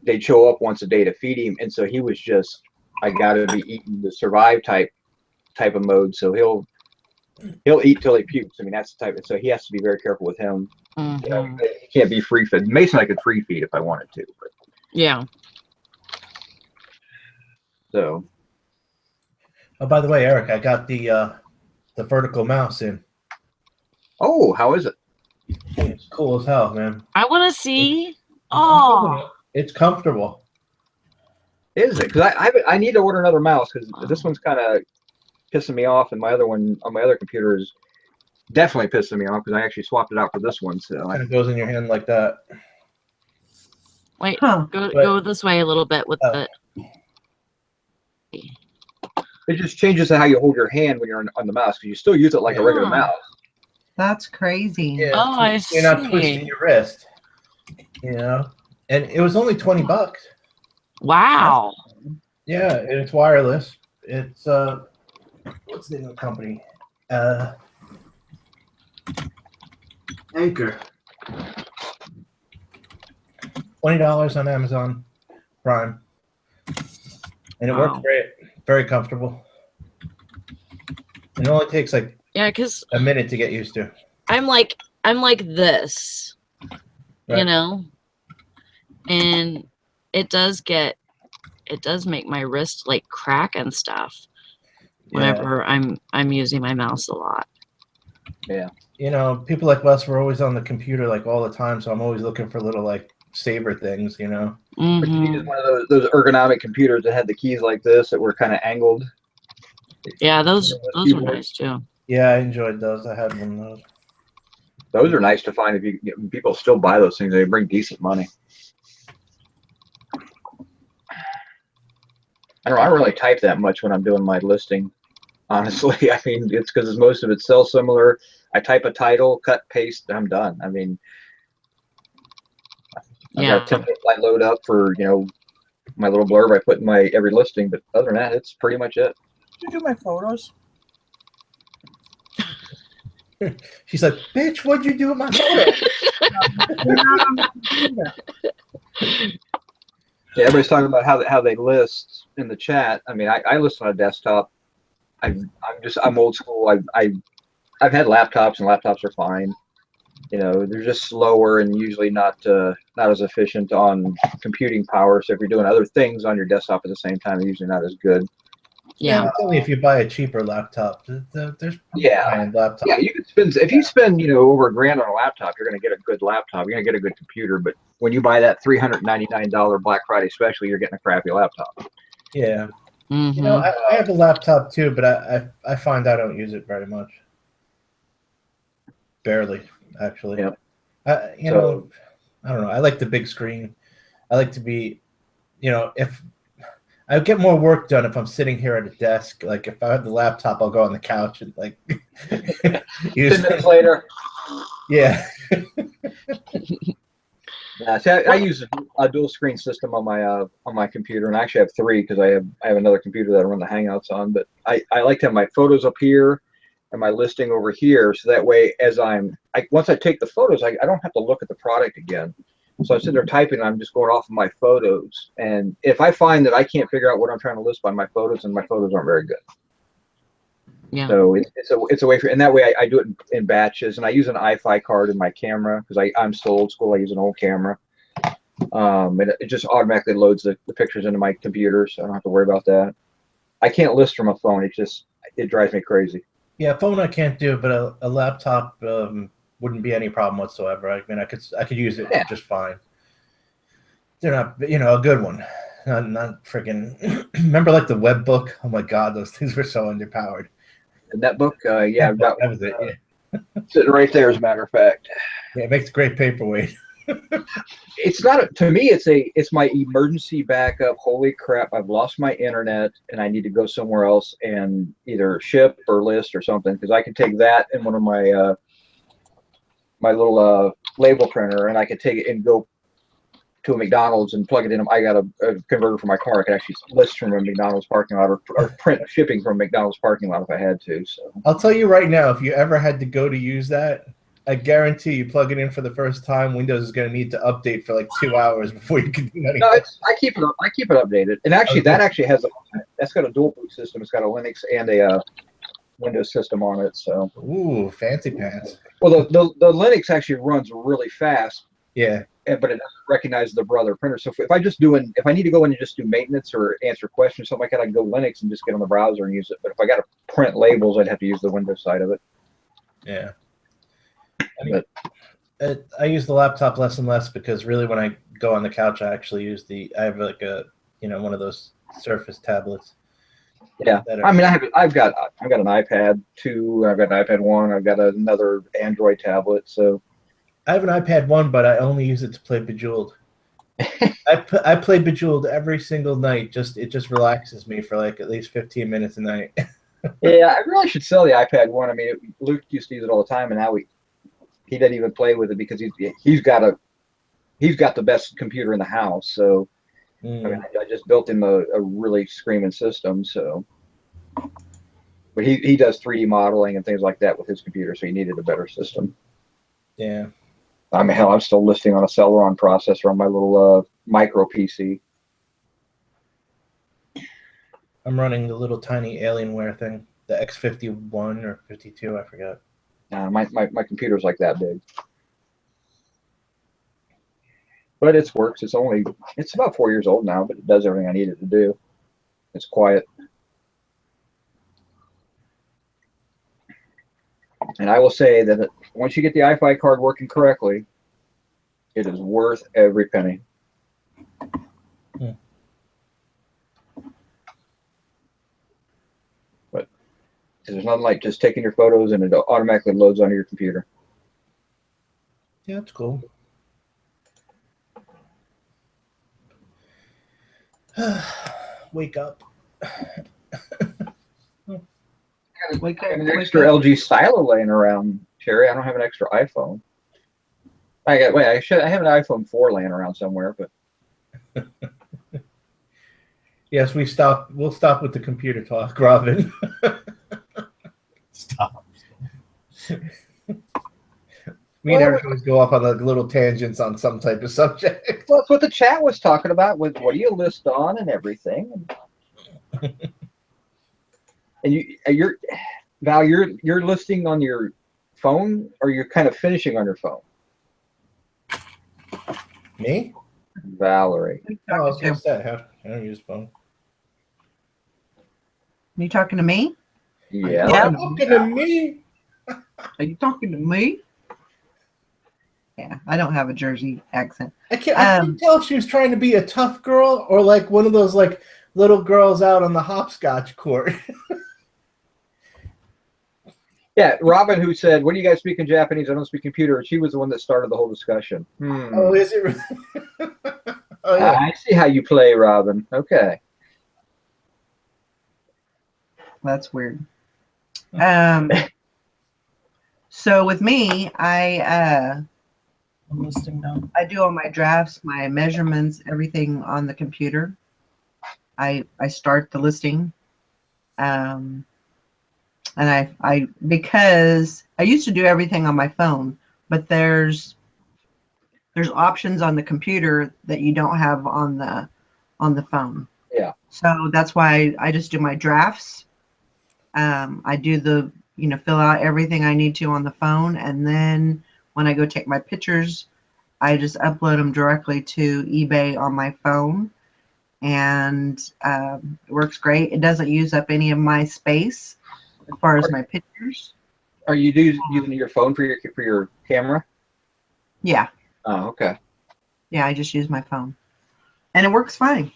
they'd show up once a day to feed him, and so he was just, I gotta be eating to survive type of mode. So he'll eat till he pukes. I mean, that's the type of, so he has to be very careful with him. Mm-hmm. You know, he can't be free fed. Mason I could free feed if I wanted to, but yeah. So oh, by the way, Eric, I got the vertical mouse in. Oh, how is it? It's cool as hell, man. I want to see. Oh, it's comfortable. Is it? Because I need to order another mouse because this one's kind of pissing me off, and my other one on my other computer is definitely pissing me off because I actually swapped it out for this one. So it kind of goes in your hand like that. Wait, go this way a little bit with the. It just changes how you hold your hand when you're on the mouse because you still use it like a regular mouse. That's crazy. Yeah, oh, I see. You're not twisting your wrist, you know. And it was only $20. Wow. Yeah, and it's wireless. It's what's the name of the company? Anchor. $20 on Amazon Prime, and it works great. Very comfortable. It only takes like because a minute to get used to. I'm like this, right. You know, and it does make my wrist like crack and stuff whenever I'm using my mouse a lot. Yeah. You know, people like us were always on the computer like all the time, so I'm always looking for little like saber things, you know. But you needed one of those ergonomic computers that had the keys like this that were kind of angled. Yeah, those were nice too. Yeah, I enjoyed those. I had one of those. Those are nice to find if people still buy those things. They bring decent money. I don't really type that much when I'm doing my listing. Honestly, I mean, it's because most of it sells similar. I type a title, cut, paste, I'm done. I mean, I've got a template I load up for, you know, my little blurb I put in my every listing, but other than that, it's pretty much it. Did you do my photos? She's like, "Bitch, what'd you do with my photo?" Yeah, everybody's talking about how they list in the chat. I mean, I list on a desktop. I'm old school. I've had laptops, and laptops are fine. You know, they're just slower and usually not as efficient on computing power. So if you're doing other things on your desktop at the same time, they're usually not as good. Yeah, it's only if you buy a cheaper laptop. There's high-end laptops. Yeah, you could spend if you spend over $1,000 on a laptop, you're going to get a good laptop. You're going to get a good computer. But when you buy that $399 Black Friday special, you're getting a crappy laptop. Yeah. mm-hmm. You know, I have a laptop too, but I find I don't use it very much. Barely, actually. Yep. I don't know. I like the big screen. I like to be, if I get more work done if I'm sitting here at a desk. Like if I have the laptop, I'll go on the couch and like 10 minutes later. Yeah. Yeah, see, I use a dual screen system on my computer, and I actually have 3 because I have another computer that I run the Hangouts on. But I like to have my photos up here and my listing over here, so that way as once I take the photos, I don't have to look at the product again. So I'm sitting there typing, and I'm just going off of my photos. And if I find that I can't figure out what I'm trying to list by my photos, and my photos aren't very good. Yeah. So it's a way and that way I do it in batches, and I use an iFi card in my camera because I'm still old school. I use an old camera, and it just automatically loads the pictures into my computer, so I don't have to worry about that. I can't list from a phone. It drives me crazy. Yeah, phone I can't do, but a laptop wouldn't be any problem whatsoever. I mean, I could use it just fine. They're not, a good one. Not freaking. Remember, like the web book? Oh my God, those things were so underpowered. The netbook, yeah, that was it. Yeah. Sitting right there, as a matter of fact. Yeah, it makes a great paperweight. It's not to me. It's my emergency backup. Holy crap! I've lost my internet, and I need to go somewhere else and either ship or list or something, because I can take that in one of my my little label printer, and I can take it and go to a McDonald's and plug it in. I got a converter for my car. I could actually list from a McDonald's parking lot or print shipping from a McDonald's parking lot if I had to. So I'll tell you right now, if you ever had to go to use that, I guarantee you plug it in for the first time, Windows is going to need to update for like 2 hours before you can do anything. No, I keep it updated, and actually that's got a dual boot system. It's got a Linux and a Windows system on it. So ooh, fancy pants. Well, the Linux actually runs really fast. Yeah. But it doesn't recognize the brother printer. So if I need to go in and just do maintenance or answer questions, something like that, I can go Linux and just get on the browser and use it. But if I got to print labels, I'd have to use the Windows side of it. Yeah. I use the laptop less and less because really when I go on the couch, I actually use I have like a, one of those Surface tablets. Yeah. I mean, I've got an iPad 2, I've got an iPad 1, I've got another Android tablet. So I have an iPad 1, but I only use it to play Bejeweled. I play Bejeweled every single night. It just relaxes me for like at least 15 minutes a night. Yeah, I really should sell the iPad 1. I mean, Luke used to use it all the time, and now he doesn't even play with it because he's got the best computer in the house. So I mean, I just built him a really screaming system. So, but he does 3D modeling and things like that with his computer, so he needed a better system. Yeah. I mean, hell, I'm still listing on a Celeron processor on my little micro PC. I'm running the little tiny Alienware thing, the X51 or 52, I forgot. My computer's like that big. But it works. It's about 4 years old now, but it does everything I need it to do. It's quiet. And I will say that once you get the iFi card working correctly, it is worth every penny. But there's nothing like just taking your photos and it automatically loads onto your computer. Yeah, that's cool. Wake up. I have an extra LG Stylo laying around, Terry. I don't have an extra iPhone. I have an iPhone 4 laying around somewhere, but yes, we'll stop with the computer talk, Robin. Stop. Me and Eric always go off on like little tangents on some type of subject. Well, that's what the chat was talking about. With what do you list on and everything. And you're Val, you're listing on your phone, or you're kind of finishing on your phone. Me? Valerie. Oh, I was gonna say, I don't use phone. You talking to me? Yeah. Are you talking to me? Are you talking to me? Yeah, I don't have a Jersey accent. I can't tell if she was trying to be a tough girl or like one of those like little girls out on the hopscotch court. Yeah, Robin, who said, "What do you guys speak in Japanese? I don't speak computer." She was the one that started the whole discussion. Oh, is it? Oh, yeah. I see how you play, Robin. Okay. That's weird. So with me, I'm listing down. I do all my drafts, my measurements, everything on the computer. I start the listing. And I because I used to do everything on my phone, but there's options on the computer that you don't have on the phone. Yeah. So that's why I just do my drafts. I do the fill out everything I need to on the phone, and then when I go take my pictures, I just upload them directly to eBay on my phone, and it works great. It doesn't use up any of my space as far as my pictures. Are you using your phone for your camera? Yeah. Oh, okay. Yeah, I just use my phone, and it works fine.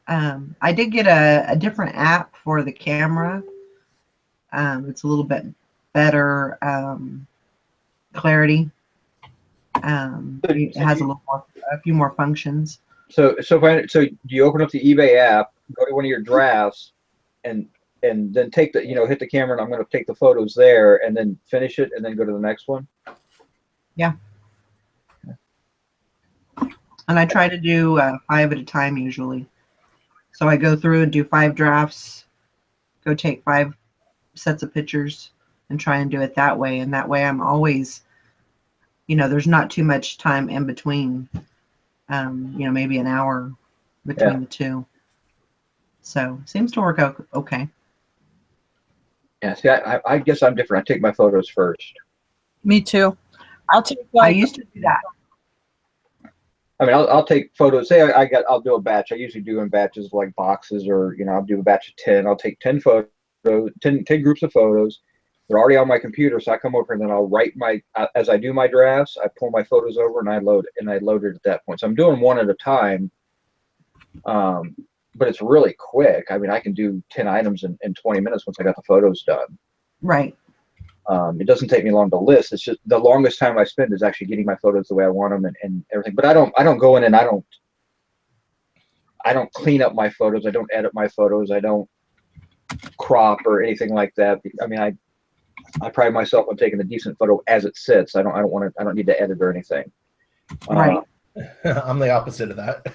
I did get a different app for the camera. It's a little bit better clarity. It has a few more functions. So do you open up the eBay app, go to one of your drafts, and then take the hit the camera, and I'm going to take the photos there, and then finish it, and then go to the next one? Yeah. And I try to do 5 at a time usually. So I go through and do 5 drafts, go take 5 sets of pictures, and try and do it that way. And that way I'm always, there's not too much time in between, maybe an hour between the two. So seems to work out okay. Yeah, see, I guess I'm different. I take my photos first. Me too. I used to do that. I mean, I'll take photos. Say I'll do a batch. I usually do in batches like boxes, or I'll do a batch of 10. I'll take 10 photos, 10 groups of photos. They're already on my computer, so I come over and then I'll write as I do my drafts. I pull my photos over and I load it at that point. So I'm doing one at a time, but it's really quick. I mean, I can do 10 items in 20 minutes once I got the photos done. Right. It doesn't take me long to list. It's just the longest time I spend is actually getting my photos the way I want them and everything. But I don't go in and I don't clean up my photos. I don't edit my photos. I don't crop or anything like that. I mean, I pride myself on taking a decent photo as it sits. I don't need to edit or anything. Right. I'm the opposite of that.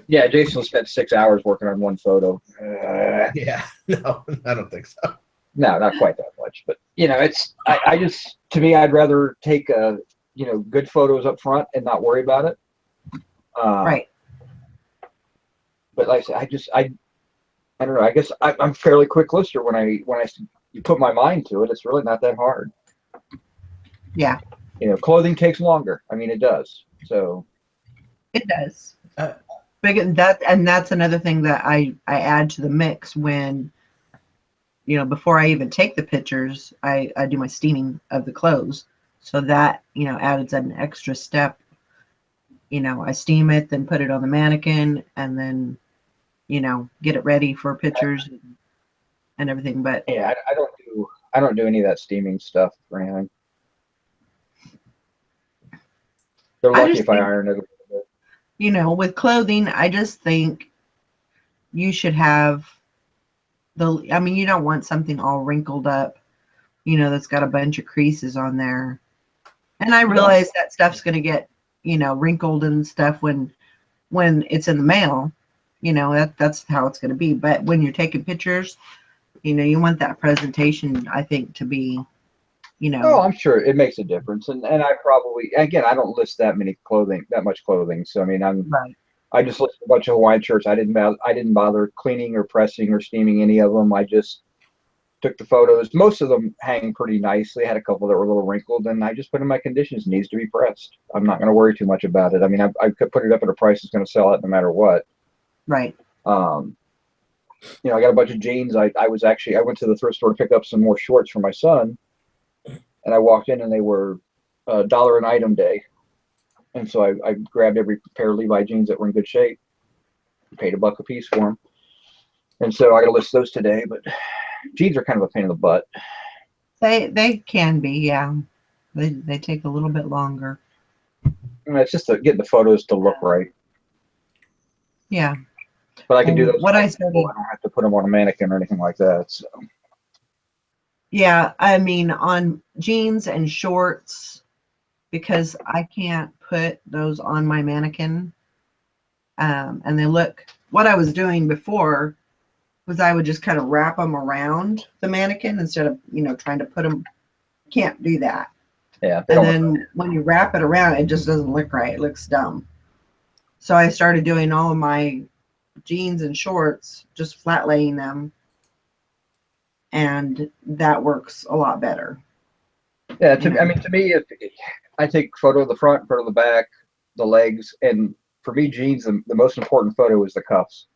Yeah, Jason spent 6 hours working on one photo. Yeah, no, I don't think so. No, not quite that much, but I just, to me, I'd rather take good photos up front and not worry about it. Right. But like I said, I don't know. I guess I'm fairly quick lister when I put my mind to it. It's really not that hard. Yeah. Clothing takes longer. I mean, it does. So. It does. That's another thing that I add to the mix when. Before I even take the pictures, I do my steaming of the clothes. So that, adds an extra step. I steam it, then put it on the mannequin, and then, get it ready for pictures and everything. But yeah, I don't do any of that steaming stuff or anything. They're lucky if I iron it a little bit. With clothing, I just think you should have you don't want something all wrinkled up, that's got a bunch of creases on there. And I realize that stuff's going to get, wrinkled and stuff when it's in the mail, that's how it's going to be. But when you're taking pictures, you want that presentation, I think, to be, you know. Oh, I'm sure it makes a difference, and I probably, again, I don't list that much clothing. So I mean, I just listed a bunch of Hawaiian shirts. I didn't bother cleaning or pressing or steaming any of them. I just took the photos. Most of them hang pretty nicely. I had a couple that were a little wrinkled, and I just put in my conditions. Needs to be pressed. I'm not going to worry too much about it. I mean, I could put it up at a price that's going to sell it no matter what. Right. You know, I got a bunch of jeans. I went to the thrift store to pick up some more shorts for my son, and I walked in and they were $1 an item day. And so I grabbed every pair of Levi jeans that were in good shape, paid $1 a piece for them. And so I got to list those today, but jeans are kind of a pain in the butt. They can be, yeah. They take a little bit longer. And it's just getting the photos to look right. Yeah. But I can do those. What I don't have to put them on a mannequin or anything like that. So. Yeah, I mean, on jeans and shorts, because I can't put those on my mannequin, and they look. What I was doing before was I would just kind of wrap them around the mannequin instead of, you know, trying to put them. Can't do that. Yeah. And then when you wrap it around, it just doesn't look right. It looks dumb. So I started doing all of my jeans and shorts, just flat laying them, and that works a lot better. Yeah, to me, if I take photo of the front, photo of the back, the legs, and for me, jeans, the most important photo is the cuffs.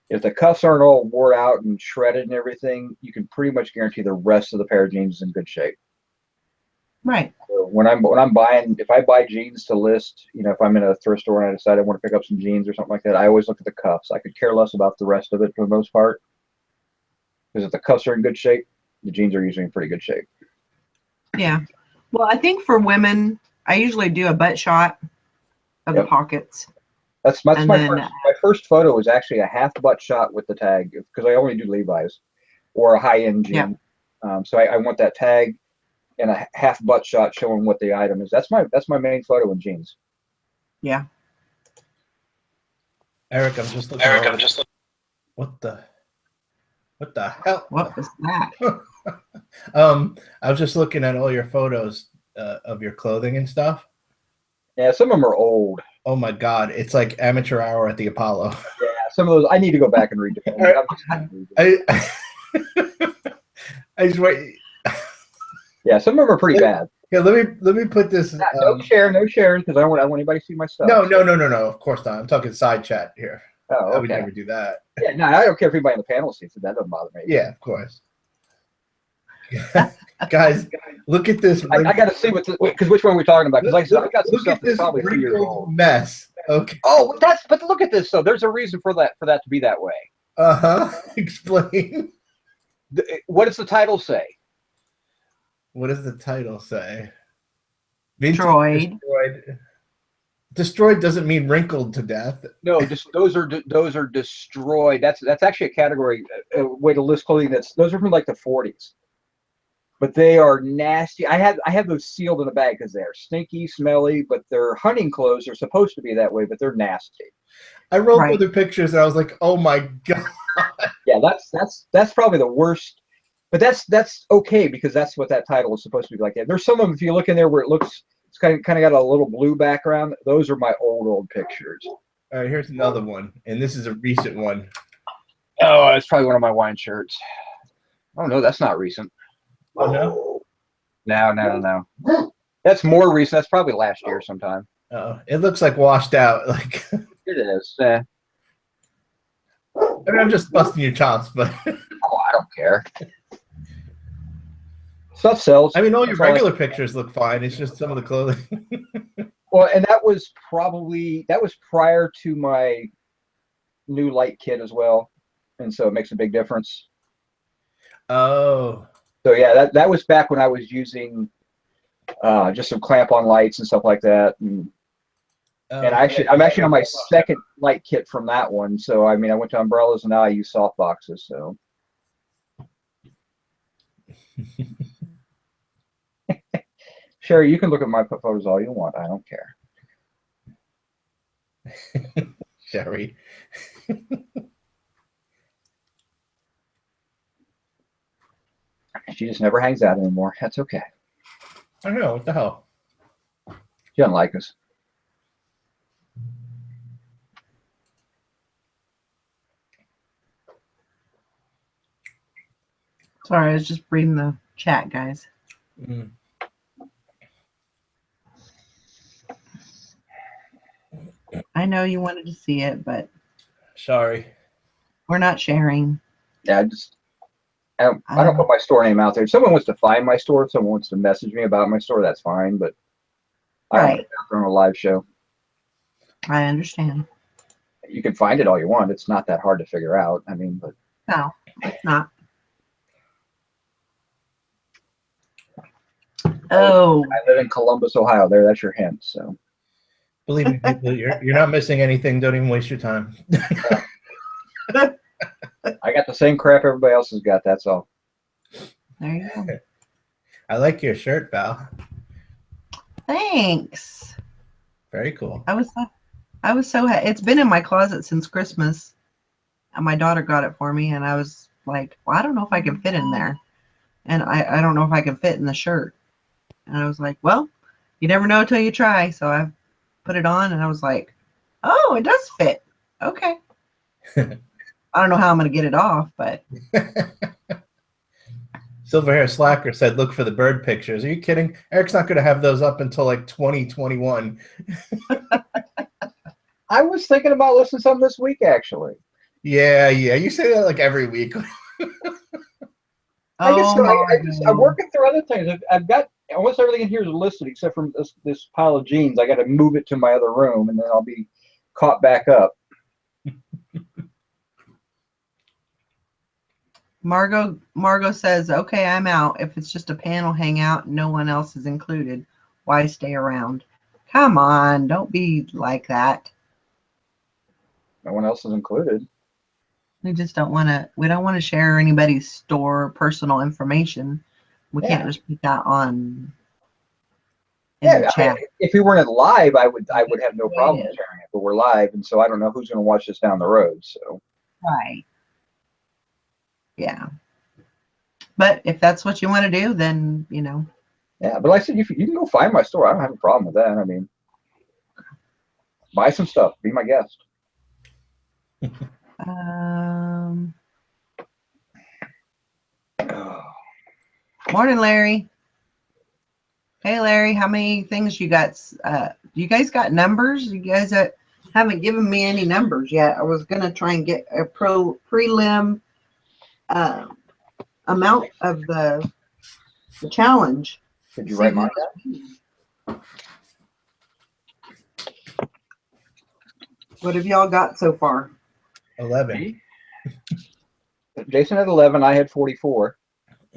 If the cuffs aren't all wore out and shredded and everything, you can pretty much guarantee the rest of the pair of jeans is in good shape. Right. So when I'm buying, if I buy jeans to list, you know, if I'm in a thrift store and I decide I want to pick up some jeans or something like that, I always look at the cuffs. I could care less about the rest of it for the most part. Because if the cuffs are in good shape, the jeans are usually in pretty good shape. Yeah. Well, I think for women, I usually do a butt shot of the pockets. That's my first photo was actually a half butt shot with the tag, because I only do Levi's or a high-end jean. So I want that tag and a half butt shot showing what the item is. That's my main photo in jeans. Yeah. Eric, I'm just looking. What the hell? What was that? I was just looking at all your photos of your clothing and stuff. Yeah, some of them are old. Oh my God, it's like amateur hour at the Apollo. Yeah, some of those I need to go back and read them. I just wait. Yeah, some of them are pretty bad. Yeah, let me put this. No sharing, because I don't want anybody to see my stuff. No. Of course not. I'm talking side chat here. Oh, okay. I would never do that. Yeah, no, I don't care if anybody on the panel sees it. That doesn't bother me. Yeah, of course. Guys, look at this. I got to see because which one are we talking about? Because like I said, I got some stuff that's probably 3 years old. Mess. Okay. Oh, but look at this. So there's a reason for that to be that way. Explain. What does the title say? What does the title say? Destroyed. Destroyed doesn't mean wrinkled to death. No, just those are destroyed. That's actually a category, a way to list clothing. Those are from like the 40s, but they are nasty. I have those sealed in a bag because they're stinky, smelly. But their hunting clothes. They're supposed to be that way, but they're nasty. I rolled through the pictures and I was like, oh my God. Yeah, that's probably the worst. But that's okay because that's what that title is supposed to be like. There's some of them, if you look in there where it's kind of got a little blue background. Those are my old pictures. All right, here's another one, and this is a recent one. Oh, that's probably one of my wine shirts. Oh no, that's not recent. Oh no. No. That's more recent. That's probably last year sometime. Oh, it looks like washed out. Like it is. I mean, I'm just busting your chops, but oh, I don't care. Stuff sells. I mean, all your regular pictures look fine. It's just some of the clothing. Well, and that was prior to my new light kit as well, and so it makes a big difference. Oh. So yeah, that was back when I was using just some clamp-on lights and stuff like that, and I'm actually on my second light kit from that one. So I mean, I went to umbrellas and now I use soft boxes. So. Sherry, you can look at my photos all you want. I don't care. Sherry. She just never hangs out anymore. That's okay. I know. What the hell? She doesn't like us. Sorry, I was just reading the chat, guys. Mm. I know you wanted to see it, but sorry, we're not sharing. Yeah, I don't put my store name out there. If someone wants to find my store, if someone wants to message me about my store, that's fine. But I don't put it out there on a live show. I understand. You can find it all you want. It's not that hard to figure out. I mean, but no, it's not. Oh, I live in Columbus, Ohio. That's your hint. So believe me, people, you're not missing anything. Don't even waste your time. I got the same crap everybody else has got. That's all. There you go. I like your shirt, Val. Thanks. Very cool. I was so it's been in my closet since Christmas, and my daughter got it for me, and I was like, well, I don't know if I can fit in there, and I don't know if I can fit in the shirt, and I was like, well, you never know till you try. So I put it on, and I was like, oh, it does fit. Okay. I don't know how I'm going to get it off, but. Silver Hair Slacker said, look for the bird pictures. Are you kidding? Eric's not going to have those up until like 2021. I was thinking about listening to some this week, actually. Yeah. You say that like every week. I'm working through other things. I've got almost everything in here is listed except for this pile of jeans. I got to move it to my other room, and then I'll be caught back up. Margot says, okay, I'm out. If it's just a panel hangout and no one else is included, why stay around? Come on, don't be like that. No one else is included. We just don't want to share anybody's store personal information. We can't just put that on the chat. If we weren't live, I would have no problem sharing it, but we're live, and so I don't know who's going to watch this down the road. So right. Yeah. But if that's what you want to do, then, Yeah, but like I said, you can go find my store. I don't have a problem with that. I mean, buy some stuff. Be my guest. Morning, Larry. Hey, Larry, how many things you got? You guys got numbers? You guys haven't given me any numbers yet. I was going to try and get a prelim amount of the challenge. Did you write mine down? What have y'all got so far? 11. Jason had 11. I had 44.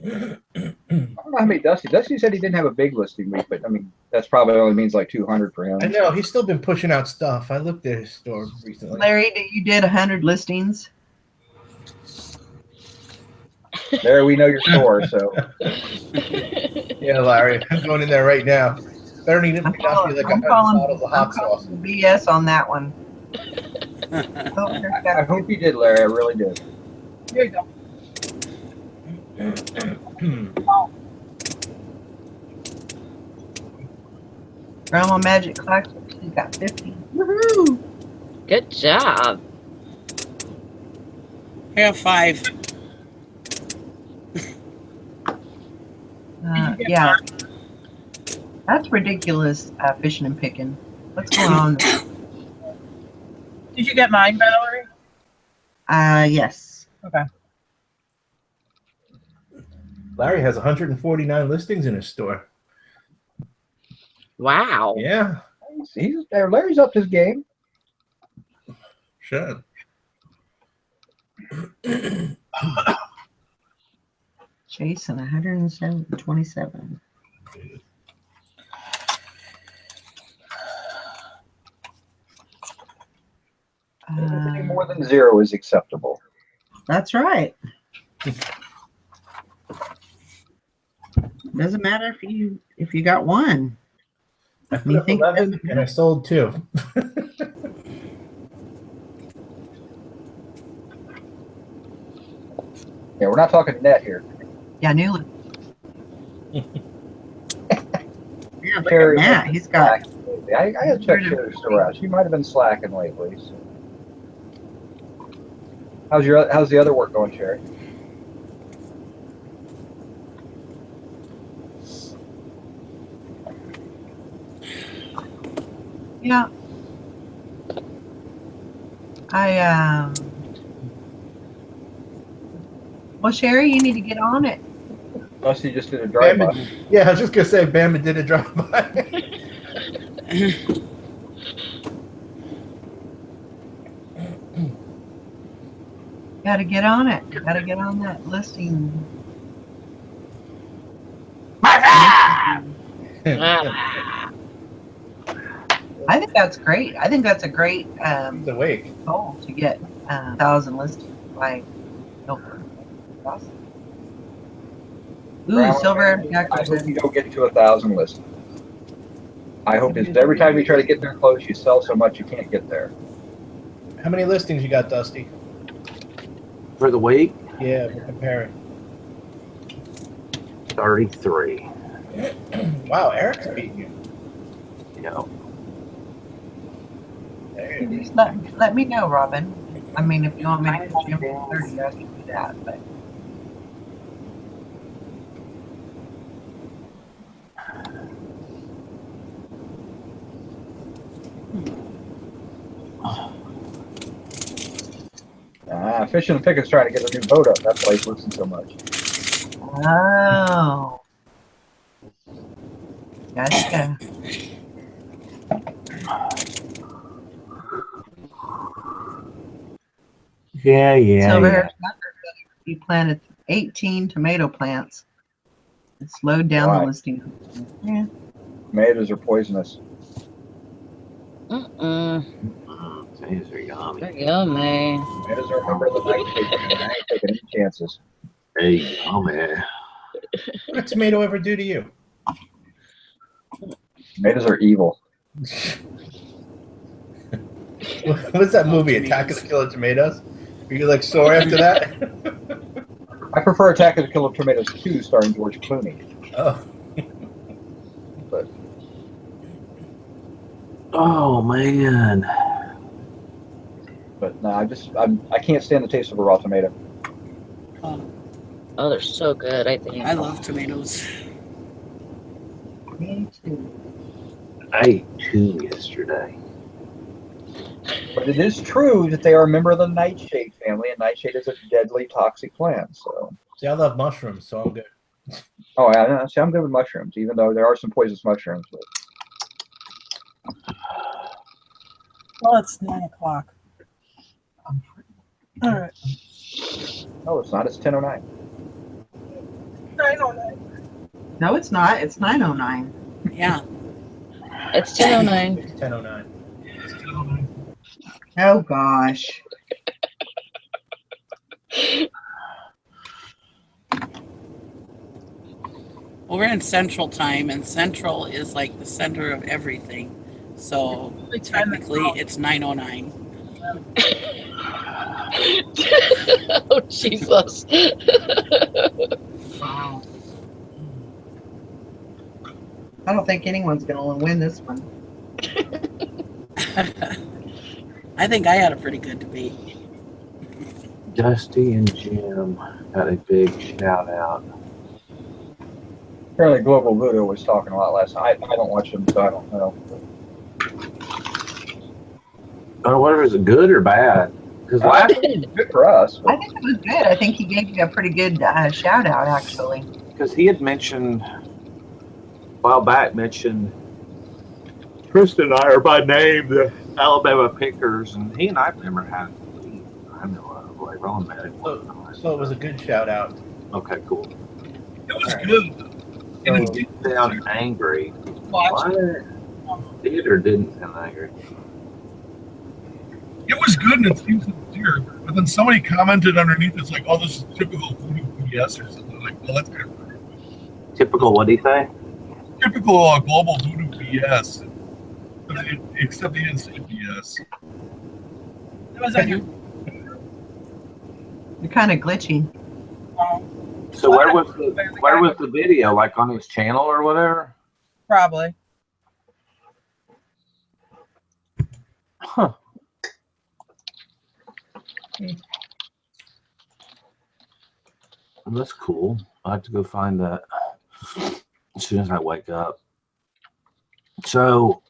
I don't know how many Dusty said he didn't have a big listing week, but I mean that's probably only means like 200 for him. I know he's still been pushing out stuff. I looked at his store recently. Larry, you did 100 listings. There, we know your store, so. Yeah, Larry, I'm going in there right now. Better need not be like a bottle of hot sauce. BS on that one. I hope you did, Larry. I really did. Here you go. Grandma Magic Classic, she's got 50. Woohoo! Good job. I have 5. Yeah. That's ridiculous, fishing and picking. What's going on there? Did you get mine, Valerie? Yes. Okay. Larry has 149 listings in his store. Wow. Yeah. Larry's up his game. Sure. Jason, 127. Anything more than 0 is acceptable. That's right. Doesn't matter if you got 1. I put up 11 and I sold 2. Yeah, we're not talking net here. Yeah, new. Yeah, look at Matt. He's got. I gotta check Sherry's still out. She might have been slacking lately. So. How's the other work going, Sherry? Yeah. Well, Sherry, you need to get on it. Dusty just did a drive-by. Yeah, I was just gonna say, Bama did a drive-by. Gotta get on it. Gotta get on that listing. I think that's great. I think that's a great goal to get 1,000 listings by November. Awesome. Ooh, Brown, silver. I hope you don't get to 1,000 listings. I hope is every time you try to get there close, you sell so much you can't get there. How many listings you got, Dusty? For the week? Yeah, we're comparing. 33. Wow, Eric's beating you. Yeah. Just let me know, Robin. I mean, if you want me to put you in 30, I can do that. But Fishing and Picket's trying to get a new boat up. That's why he's listening so much. oh, gotcha. Yeah. Silverhair he planted 18 tomato plants. It slowed down the listing. Yeah. Tomatoes are poisonous. These are yummy. They're yummy. Tomatoes are a member of the nightshade family. I ain't taking any chances. Hey, yummy. What did tomato ever do to you? Tomatoes are evil. What's that movie, Attack of the Killer Tomatoes? Are you like sore after that? I prefer Attack of the Killer Tomatoes 2 starring George Clooney. Oh. Oh man. But no, I can't stand the taste of a raw tomato. Oh, they're so good, I think. I love tomatoes. Me too. I ate 2 yesterday. But it is true that they are a member of the nightshade family, and nightshade is a deadly toxic plant. So. See, I love mushrooms, so I'm good. Oh, yeah, see, I'm good with mushrooms, even though there are some poisonous mushrooms. But... Well, it's 9 o'clock. All right. No, it's not. It's 10:09. 9:09. No, it's not. It's 9:09. Yeah. It's 10:09. It's 10:09. Oh gosh. Well, we're in Central Time, and Central is like the center of everything. So technically, it's 9:09. Oh, Jesus. Wow. I don't think anyone's going to win this one. I think I had a pretty good debate. Dusty and Jim got a big shout out. Apparently, Global Voodoo was talking a lot last night. I don't watch them, so I don't know. I don't know whether it was good or bad. Because last time good for us. I think it was good. I think he gave you a pretty good shout out, actually. Because he had mentioned a while back, Kristen and I are by name the Alabama Pickers, and he and I've never had. I know like Ron had. So it was a good shout out. Okay, cool. It was good. And he did sound angry. Why? Did or didn't sound angry? It was good and it seems sincere. But then somebody commented underneath, it's like, oh, this is typical voodoo BS or something. Like, well, that's kind of typical, what do you say? Typical global voodoo BS. Except he didn't say BS. That was on your. You're kind of glitchy. So where was the video? Like on his channel or whatever? Probably. Huh. That's cool. I have to go find that as soon as I wake up. So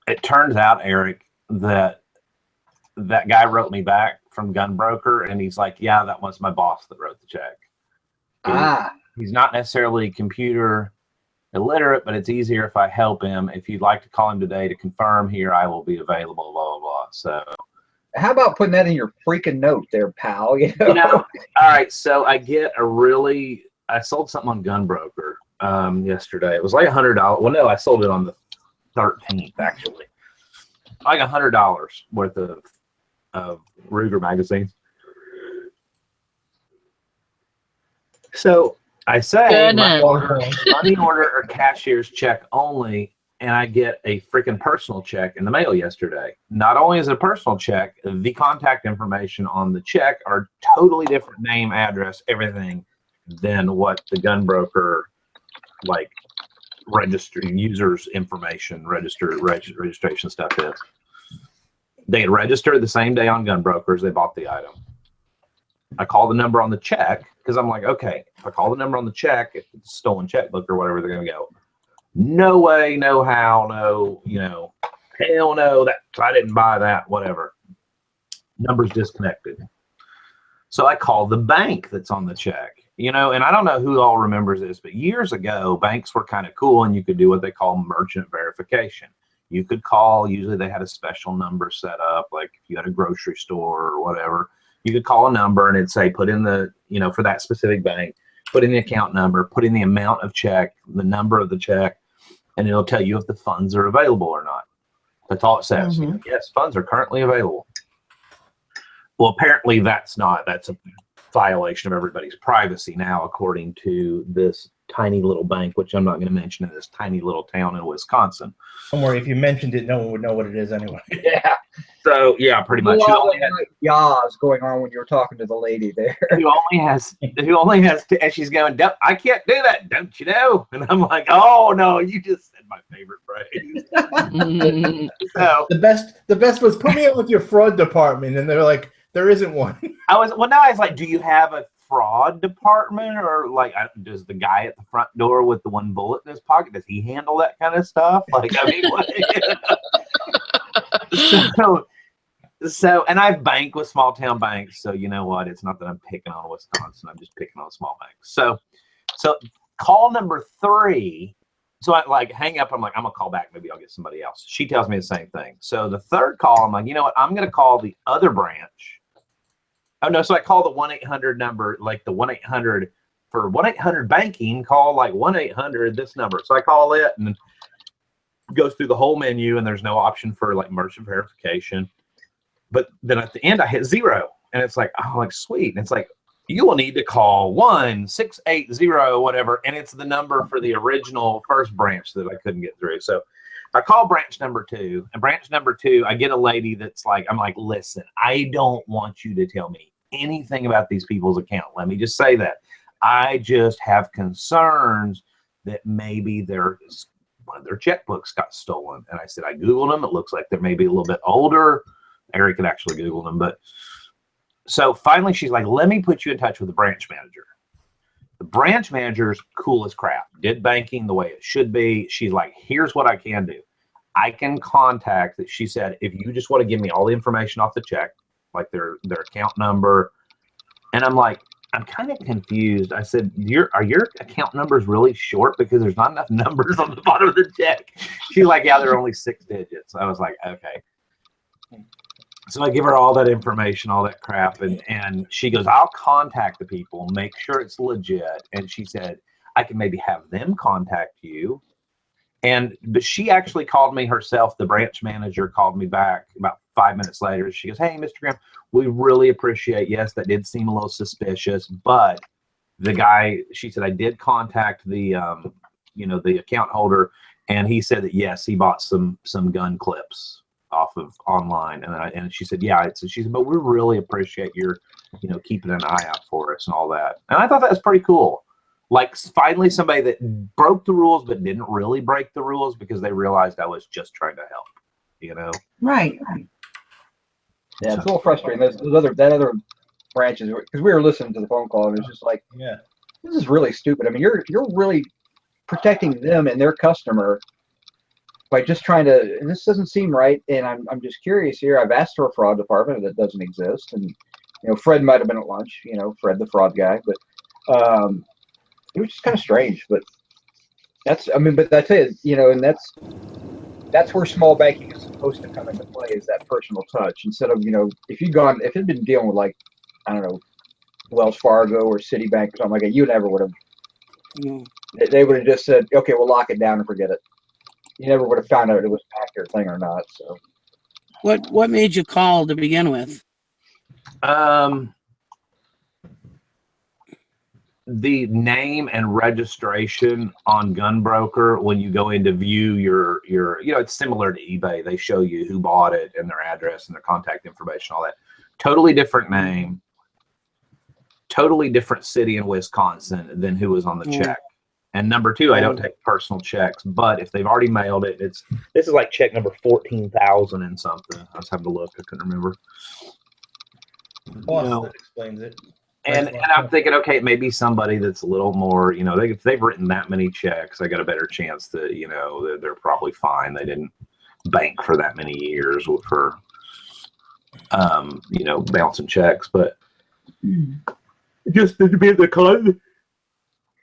it turns out, Eric, that guy wrote me back from Gunbroker, and he's like, yeah, that was my boss that wrote the check. He's not necessarily computer illiterate, but it's easier if I help him. If you'd like to call him today to confirm here, I will be available, blah, blah, blah. So how about putting that in your freaking note there, pal? You know? All right, so I sold something on Gunbroker yesterday. It was like $100. Well, no, I sold it on the 13th, actually. Like $100 worth of Ruger magazines. So I say money order or cashier's check only, and I get a freaking personal check in the mail yesterday. Not only is it a personal check, the contact information on the check are totally different name, address, everything than what the Gunbroker like registering users information registration stuff is. They had registered the same day on Gunbrokers. They bought the item. I call the number on the check because I'm like, okay, if I call the number on the check, if it's a stolen checkbook or whatever, they're going to go, no way, no how, no, hell no, I didn't buy that, whatever. Number's disconnected. So I call the bank that's on the check, and I don't know who all remembers this, but years ago, banks were kind of cool and you could do what they call merchant verification. You could call, usually they had a special number set up, like if you had a grocery store or whatever, you could call a number and it'd say, put in the, for that specific bank, put in the account number, put in the amount of check, the number of the check, and it'll tell you if the funds are available or not. That's all it says. Mm-hmm. Yes, funds are currently available. Well, apparently that's a violation of everybody's privacy now, according to this tiny little bank, which I'm not going to mention, in this tiny little town in Wisconsin. Don't worry, if you mentioned it, no one would know what it is anyway. Yeah. So yeah, pretty much. A lot of yaws going on when you were talking to the lady there. Who only has, and she's going, I can't do that, don't you know? And I'm like, oh no, you just said my favorite phrase. So the best was, put me up with your fraud department, and they're like, there isn't one. Now I was like, do you have a fraud department, or like, does the guy at the front door with the one bullet in his pocket, does he handle that kind of stuff? Like, I mean, so, and I've banked with small town banks, so you know what? It's not that I'm picking on Wisconsin. I'm just picking on small banks. So call number 3. So I like hang up. I'm like, I'm gonna call back. Maybe I'll get somebody else. She tells me the same thing. So the third call, I'm like, you know what? I'm gonna call the other branch. Oh no! So I call the 1-800 number, like the 1-800 for 1-800 banking. Call like 1-800 this number. So I call it and it goes through the whole menu, and there's no option for like merchant verification. But then at the end, I hit 0, and it's like, oh, like sweet. And it's like, you will need to call 1-680 whatever, and it's the number for the original first branch that I couldn't get through. So I call branch number 2, and branch number 2, I get a lady that's like, I'm like, listen, I don't want you to tell me anything about these people's account. Let me just say that I just have concerns that maybe one of their checkbooks got stolen. And I said, I Googled them. It looks like they're maybe a little bit older. Eric could actually Google them, but so finally she's like, let me put you in touch with the branch manager. The branch manager's cool as crap, did banking the way it should be. She's like, here's what I can do. I can contact that. She said, if you just want to give me all the information off the check, like their account number. And I'm like, I'm kind of confused. I said, are your account numbers really short because there's not enough numbers on the bottom of the check? She's like, yeah, they're only 6 digits. I was like, okay. So I give her all that information, all that crap, and she goes, I'll contact the people, make sure it's legit. And she said, I can maybe have them contact you. But she actually called me herself. The branch manager called me back about 5 minutes later. She goes, hey, Mr. Graham, we really appreciate, yes, that did seem a little suspicious, but the guy, she said, I did contact the the account holder, and he said that, yes, he bought some gun clips off of online. And she said, yeah, she said, but we really appreciate your, keeping an eye out for us and all that. And I thought that was pretty cool. Like finally somebody that broke the rules but didn't really break the rules because they realized I was just trying to help, you know? Right. Yeah, it's a little frustrating. That other branches, because we were listening to the phone call and it was just like, yeah, this is really stupid. I mean, you're really protecting them and their customer by just trying to, and this doesn't seem right. And I'm just curious here. I've asked for a fraud department that doesn't exist, and Fred might have been at lunch. Fred the fraud guy, but it was just kind of strange. But but I tell you, and that's where small banking is supposed to come into play, is that personal touch. Instead of if it had been dealing with, like, I don't know, Wells Fargo or Citibank or something like that, you never would have. They would have just said, okay, we'll lock it down and forget it. You never would have found out it was an accurate thing or not. So, what made you call to begin with? The name and registration on Gunbroker, when you go in to view your it's similar to eBay. They show you who bought it and their address and their contact information, all that. Totally different name, totally different city in Wisconsin than who was on the check. And number two, I don't take personal checks, but if they've already mailed it, this is like check number 14,000 and something. I was having to look. I couldn't remember. That explains it. And I'm thinking, okay, maybe somebody that's a little more, if they've written that many checks, I got a better chance that, they're probably fine. They didn't bank for that many years for, bouncing checks. But just to be the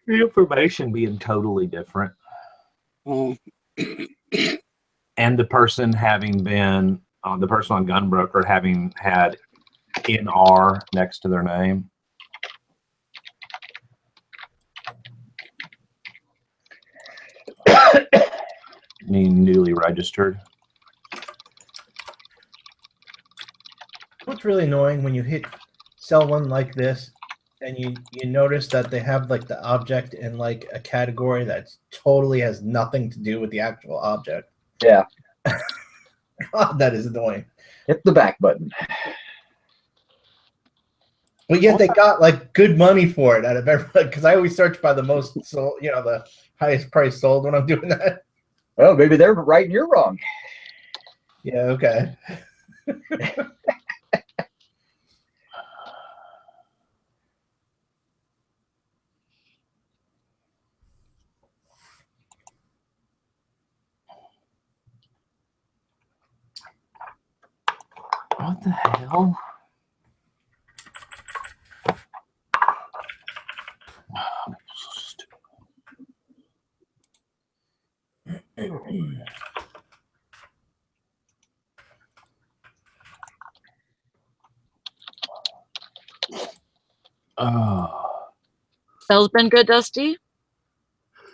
information being totally different. And the person having been, the person on Gunbroker having had NR next to their name. Mean newly registered. What's really annoying when you hit sell one like this and you notice that they have like the object in like a category that totally has nothing to do with the actual object. Yeah. God, that is annoying. Hit the back button. But yet they got like good money for it out of everybody, because I always search by the most sold, the highest price sold when I'm doing that. Well, maybe they're right and you're wrong. Yeah, okay. What the hell? Sales been good, Dusty?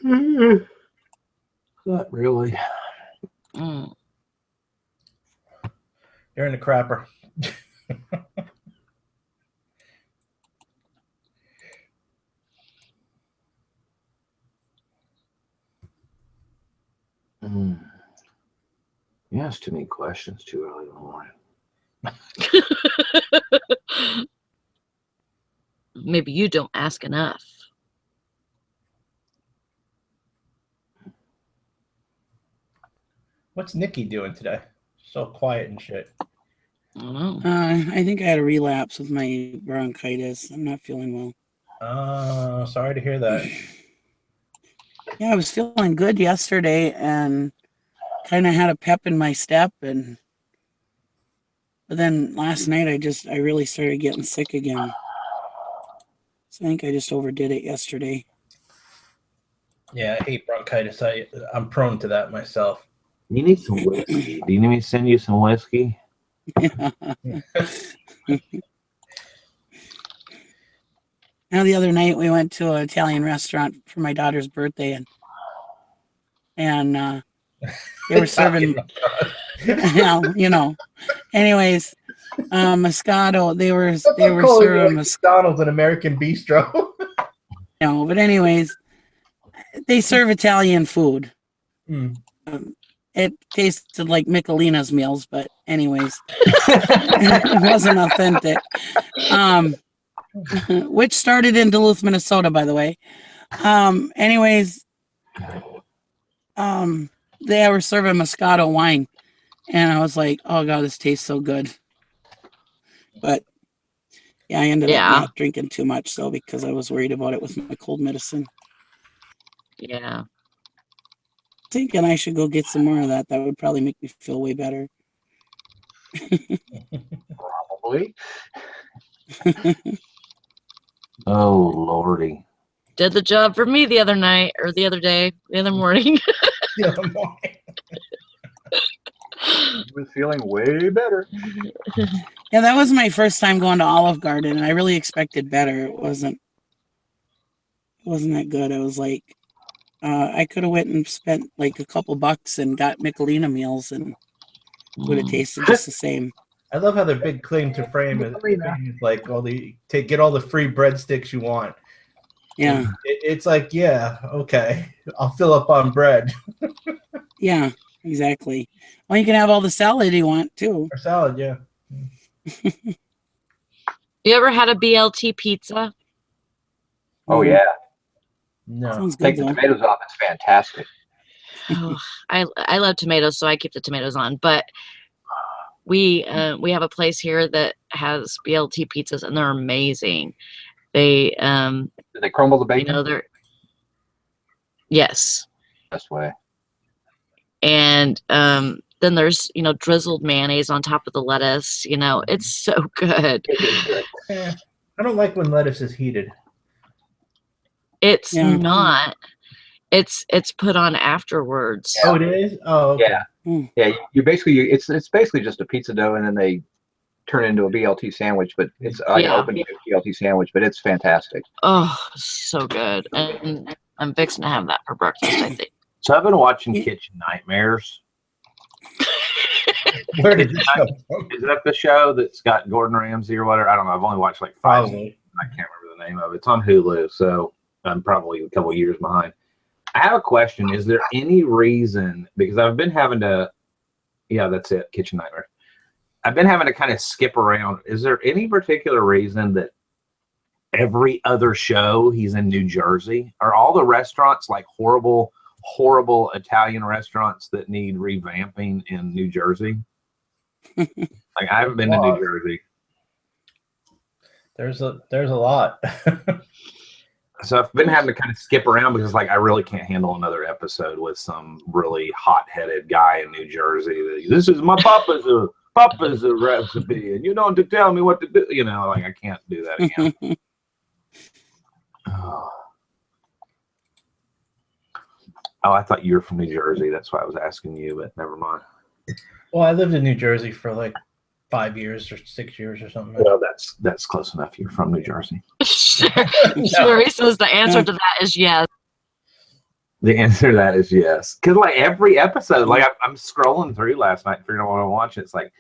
Not really. You're in the crapper. You ask too many questions too early in the morning. Maybe you don't ask enough. What's Nikki doing today? So quiet and shit. I don't know. I think I had a relapse with my bronchitis. I'm not feeling well. Sorry to hear that. Yeah, I was feeling good yesterday and kind of had a pep in my step, but then last night I really started getting sick again. So I think I just overdid it yesterday. Yeah, I hate bronchitis. I'm prone to that myself. You need some whiskey. Do you need me to send you some whiskey? Now, the other night we went to an Italian restaurant for my daughter's birthday, and they were serving, Anyways, Moscato. They were serving McDonald's, an American bistro. But anyways, they serve Italian food. It tasted like Michelina's meals, but anyways, it wasn't authentic. Which started in Duluth, Minnesota, by the way. Anyways, they were serving Moscato wine, and I was like, "Oh God, this tastes so good." But yeah, I ended up not drinking too much, so because I was worried about it with my cold medicine. Yeah. Thinking I should go get some more of that. That would probably make me feel way better. Probably. Oh Lordy. Did the job for me the other night or the other day, the other morning. The other morning. I was feeling way better. Yeah, that was my first time going to Olive Garden, and I really expected better. It wasn't that good. I was like, I could have went and spent like a couple bucks and got Michelina meals, and would have tasted just the same. I love how their big claim to fame is like get all the free breadsticks you want. Yeah. It's like, yeah, okay, I'll fill up on bread. Yeah, exactly. Well, you can have all the salad you want too. Or salad, yeah. You ever had a BLT pizza? Oh yeah. No. Sounds good, Take the tomatoes off. It's fantastic. Oh, I love tomatoes, so I keep the tomatoes on. But we have a place here that has BLT pizzas, and they're amazing. They Do they crumble the bacon? You know, they're yes. Best way. And then there's drizzled mayonnaise on top of the lettuce. It's so good. Yeah, I don't like when lettuce is heated. It's not. It's put on afterwards. Oh, it is. Oh, okay. Yeah. You basically it's basically just a pizza dough, and then they turn it into a BLT sandwich. But it's open BLT sandwich, but it's fantastic. Oh, so good, and I'm fixing to have that for breakfast, I think. So I've been watching Kitchen Nightmares. Where did this come from? Is that the show that's got Gordon Ramsay or whatever? I don't know. I've only watched like 5 seasons. I can't remember the name of it. It's on Hulu, so I'm probably a couple years behind. I have a question. Is there any reason, because I've been having to, that's it, Kitchen Nightmares. I've been having to kind of skip around. Is there any particular reason that every other show he's in New Jersey? Are all the restaurants like horrible Italian restaurants that need revamping in New Jersey? Like I haven't been to New Jersey. There's a lot. So I've been having to kind of skip around because like I really can't handle another episode with some really hot-headed guy in New Jersey. This is my papa's a recipe, and you don't have to tell me what to do. Like I can't do that again. Oh, I thought you were from New Jersey. That's why I was asking you, but never mind. Well, I lived in New Jersey for like 5 years or 6 years or something. Well, that's close enough. You're from New Jersey. Sherry says the answer to that is yes. The answer to that is yes. Because like every episode, like I'm scrolling through last night, figuring out what I'm watching. It's like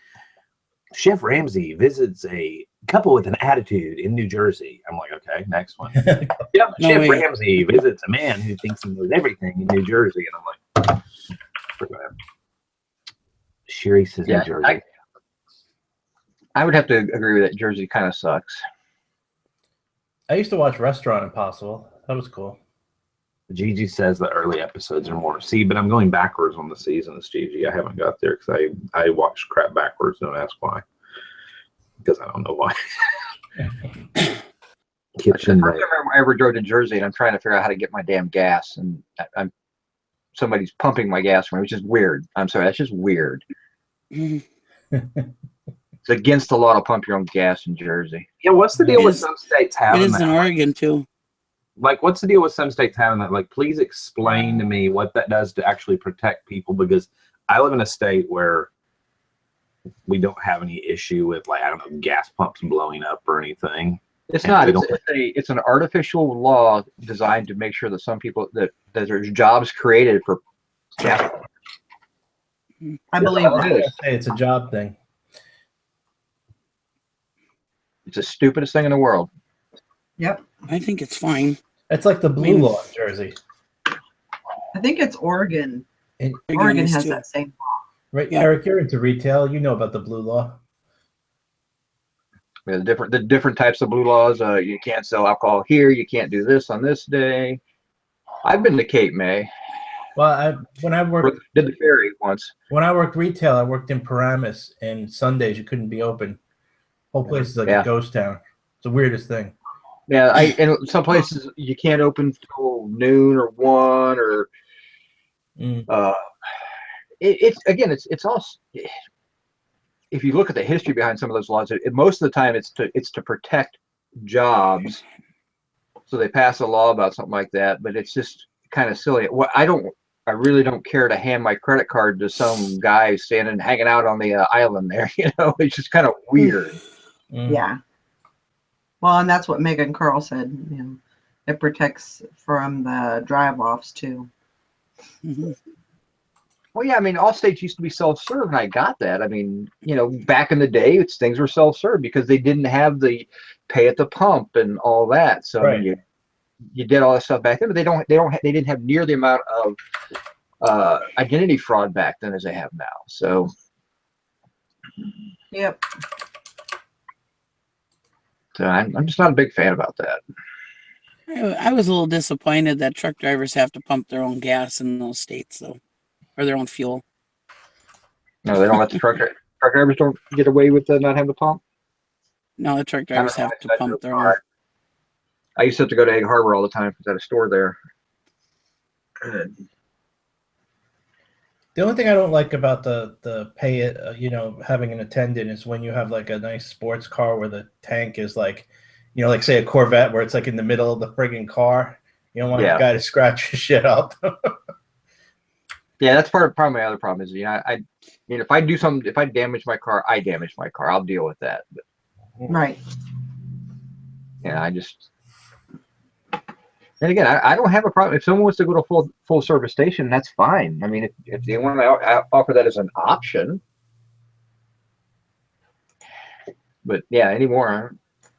Chef Ramsay visits a couple with an attitude in New Jersey. I'm like, okay, next one. Chef Ramsay visits a man who thinks he knows everything in New Jersey, and I'm like, forget it. Sherry says New Jersey. I would have to agree with that. Jersey kind of sucks. I used to watch Restaurant Impossible. That was cool. Gigi says the early episodes are more. See, but I'm going backwards on the seasons, Gigi. I haven't got there because I watched crap backwards. Don't ask why. Because I don't know why. Kitchen. I ever drove to Jersey, and I'm trying to figure out how to get my damn gas, and somebody's pumping my gas for me, which is weird. I'm sorry, that's just weird. It's against the law to pump your own gas in Jersey. Yeah, what's the deal with some states having that? It is in Oregon too. Like, what's the deal with some states having that? Like, please explain to me what that does to actually protect people, because I live in a state where we don't have any issue with, like, I don't know, gas pumps blowing up or anything. It's not. It's an artificial law designed to make sure that some people that there's jobs created for gas. I believe that. It's a job thing. It's the stupidest thing in the world. Yep. I think it's fine. It's like the blue law in Jersey. I think it's Oregon. Oregon has that same law. Right, yeah. Eric, you're into retail. You know about the blue law. The different types of blue laws. You can't sell alcohol here. You can't do this on this day. I've been to Cape May. Well, when I worked did the ferry once. When I worked retail, I worked in Paramus, and Sundays you couldn't be open. Whole place is like a ghost town. It's the weirdest thing. Yeah, and some places you can't open till noon or 1 or. It's all. If you look at the history behind some of those laws, most of the time it's to protect jobs. So they pass a law about something like that, but it's just kind of silly. I really don't care to hand my credit card to some guy hanging out on the island there. It's just kind of weird. Yeah. Well, and that's what Megan Curl said. It protects from the drive-offs too. Mm-hmm. Well, yeah, I mean, all states used to be self-serve, and I got that. I mean, back in the day, things were self-serve because they didn't have the pay at the pump and all that. So right. I mean, you did all that stuff back then, but they didn't have near the amount of identity fraud back then as they have now. So. Yep. So I'm just not a big fan about that. I was a little disappointed that truck drivers have to pump their own gas in those states, though, or their own fuel. No, they don't let the truck drivers don't get away with not having to pump. No, the truck drivers have to pump their own. I used to have to go to Egg Harbor all the time because I had a store there. The only thing I don't like about the pay it, having an attendant is when you have like a nice sports car where the tank is like, like say a Corvette where it's like in the middle of the friggin' car. You don't want the guy to scratch your shit up. Yeah, that's part of my other problem is, if I do something, if I damage my car, I damage my car. I'll deal with that. But, right. Yeah, and again, I don't have a problem. If someone wants to go to a full service station, that's fine. I mean, if they want to offer that as an option. But yeah, anymore,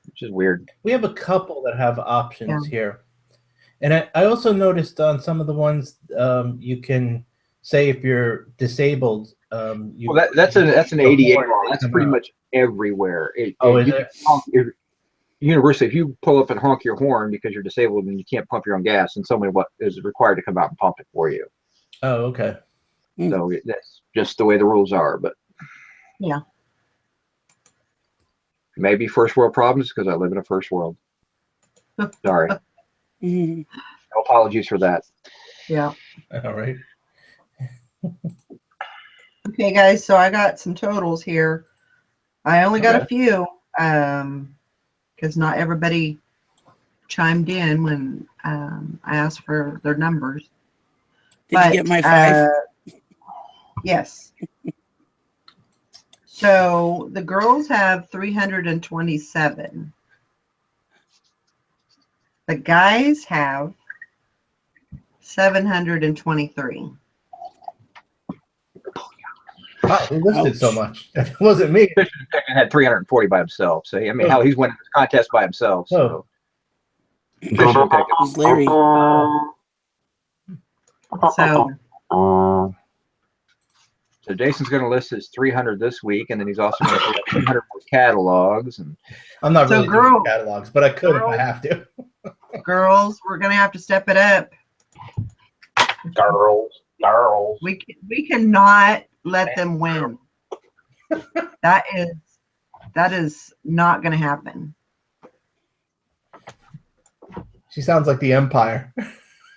which is weird. We have a couple that have options here. And I also noticed on some of the ones you can say if you're disabled. That's an ADA law. That's pretty much everywhere. Universally, if you pull up and honk your horn because you're disabled and you can't pump your own gas, and somebody is required to come out and pump it for you. Oh, okay. So that's just the way the rules are. But yeah, maybe first world problems because I live in a first world. Sorry. No apologies for that. Yeah. All right. Okay, guys. So I got some totals here. I only got a few. Because not everybody chimed in when I asked for their numbers. Did you get my 5? Yes. So the girls have 327. The guys have 723. Wow, who listed so much? It wasn't me. Fisher had 340 by himself. So I mean, how he's winning this contest by himself. So Who's Larry? So Jason's going to list his 300 this week, and then he's also going to put 200 more catalogs. And I'm not really doing catalogs, but I could if I have to. Girls, we're going to have to step it up. Girls. We cannot let them win. That is not going to happen. She sounds like the Empire.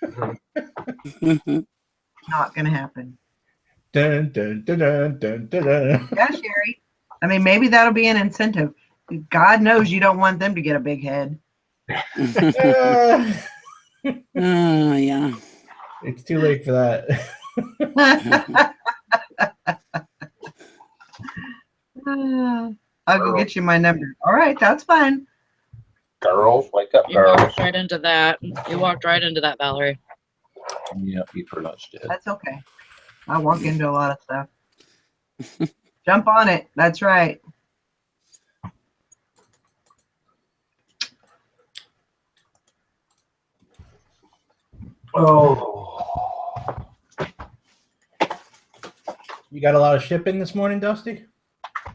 Not going to happen. Dun, dun, dun, dun, dun, dun, dun. Yeah, Sherry. I mean, maybe that'll be an incentive. God knows you don't want them to get a big head. Yeah. It's too late for that. I'll go get you my number. All right, that's fine. Girls, wake up, You girls. walked right into that. You walked right into that, Valerie. Yep, you pretty much did. That's okay. I walk into a lot of stuff. Jump on it. That's right. Oh. You got a lot of shipping this morning, Dusty?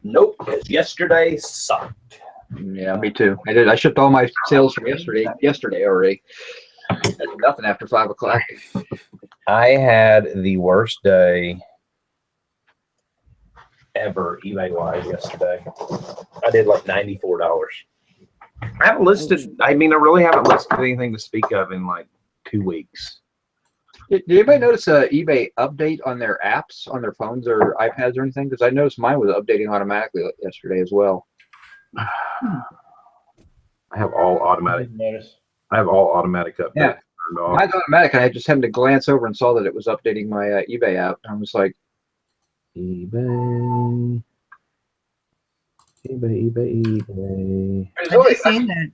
Nope, because yesterday sucked. yeah, me too. I did. I shipped all my sales from yesterday already. That's nothing after 5 o'clock. I had the worst day ever eBay wise yesterday. I did like $94. I haven't listed. I mean, I really haven't listed anything to speak of in like 2 weeks. Did anybody notice a eBay update on their apps, on their phones or iPads or anything? Because I noticed mine was updating automatically yesterday as well. I have all automatic. I have all automatic updates. Yeah, mine's automatic, and I just happened to glance over and saw that it was updating my eBay app. And I was like, eBay. Have you seen that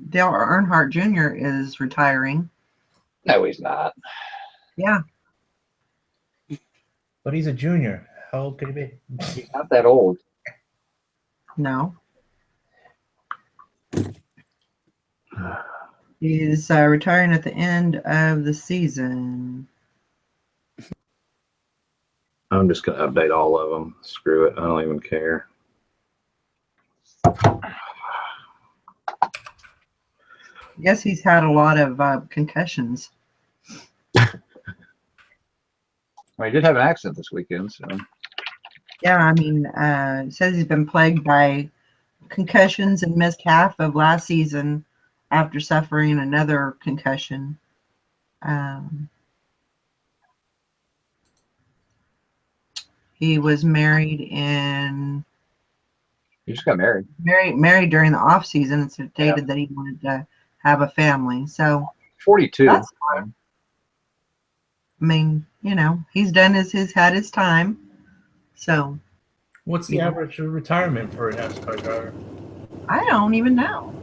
Dale Earnhardt Jr. is retiring? No, he's not. Yeah. But he's a junior. How old could he be? He's not that old. No. He's retiring at the end of the season. I'm just going to update all of them. Screw it. I don't even care. Yes, he's had a lot of concussions. Well, he did have an accident this weekend, so. Yeah, I mean, it says he's been plagued by concussions and missed half of last season after suffering another concussion. He was married in. He just got married. Married during the off season and stated that he wanted to have a family. So 42. That's fine. I mean, you know, he's had his time. So what's the average retirement for a NASCAR driver? I don't even know.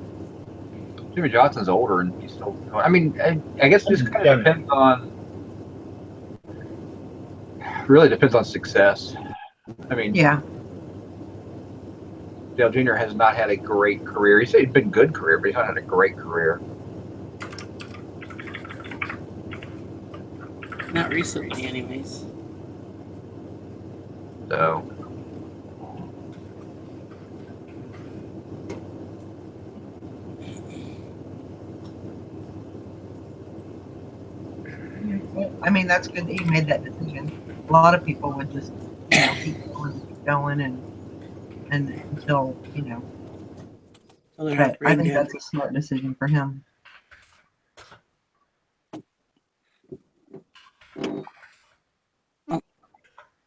Jimmy Johnson's older and he's still. I mean, I guess it just kind of depends on. Really depends on success. I mean, yeah. Dale Jr. has not had a great career. He's been a good career, but he's not had a great career. Not recently, anyways. So. I mean, that's good that you made that decision. A lot of people would just, you know, keep going and until, you know. But I think that's a smart decision for him.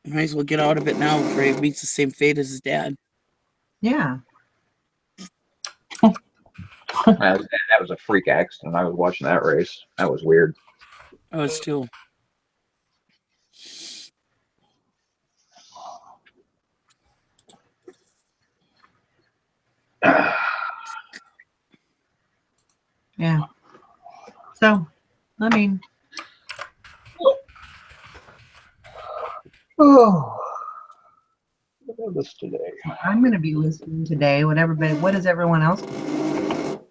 Might as well get out of it now before he meets the same fate as his dad. Yeah. That was a freak accident. I was watching that race. That was weird. I was too. Yeah. So, I mean. Oh. What was today? I'm going to be listening today. What does everyone else do?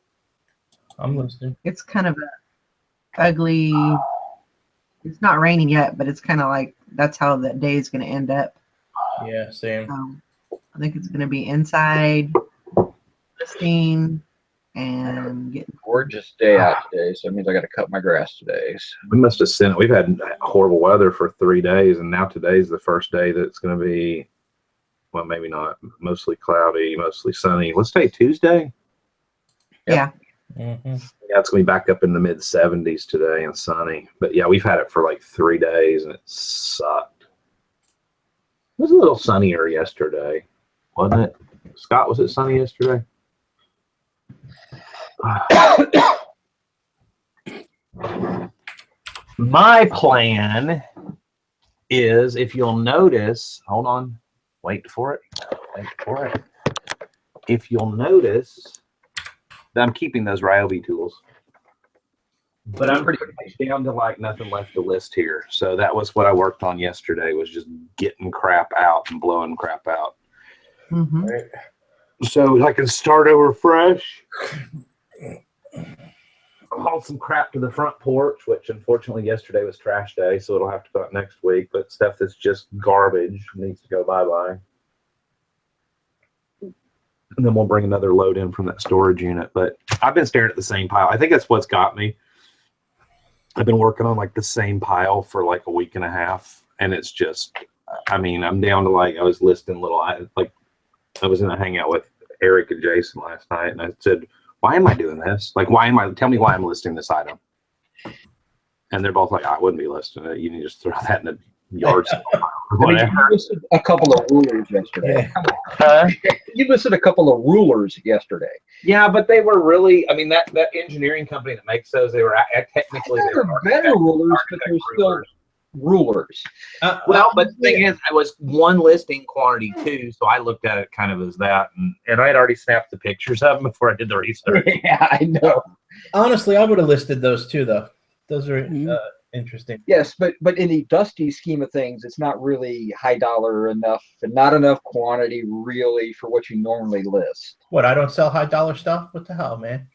I'm listening. It's kind of a ugly. It's not raining yet, but it's kind of like that's how that day is going to end up. Yeah, same. I think it's going to be inside, listening, and getting. Gorgeous day out today, so it means I got to cut my grass today. So. We must have sent. We've had horrible weather for 3 days, and now today's the first day that it's going to be. Well, maybe not. Mostly cloudy, mostly sunny. Let's say Tuesday. Yeah. Mm-hmm. Yeah, it's going to be back up in the mid 70s today and sunny. But yeah, we've had it for like 3 days and it sucked. It was a little sunnier yesterday, wasn't it? Scott, was it sunny yesterday? My plan is, if you'll notice, hold on. Wait for it. If you'll notice, that I'm keeping those Ryobi tools, but I'm pretty much down to like nothing left to list here. So that was what I worked on yesterday, was just getting crap out and blowing crap out. Mm-hmm. Right. So I can start over fresh. I'll haul some crap to the front porch, which unfortunately yesterday was trash day, so it'll have to go out next week. But stuff that's just garbage needs to go bye-bye. And then we'll bring another load in from that storage unit. But I've been staring at the same pile. I think that's what's got me. I've been working on like the same pile for like a week and a half, and it's just, I mean, I'm down to like, I was listing I was in a hangout with Eric and Jason last night, and I said, why am I doing this? Like, tell me why I'm listing this item. And they're both like, I wouldn't be listing it. You need to just throw that in the yard sale. You listed a couple of rulers yesterday. Huh? You listed a couple of rulers yesterday. Yeah, but they were really, I mean, that engineering company that makes those, they were technically they're better rulers, but they're still rulers. Well, but the thing is, I was one listing, quantity two, so I looked at it kind of as that, and I had already snapped the pictures of them before I did the research. Yeah, I know. Honestly, I would have listed those too, though. Those are interesting. Yes, but in the Dusty scheme of things, it's not really high dollar enough, and not enough quantity really for what you normally list. What, I don't sell high dollar stuff? What the hell, man?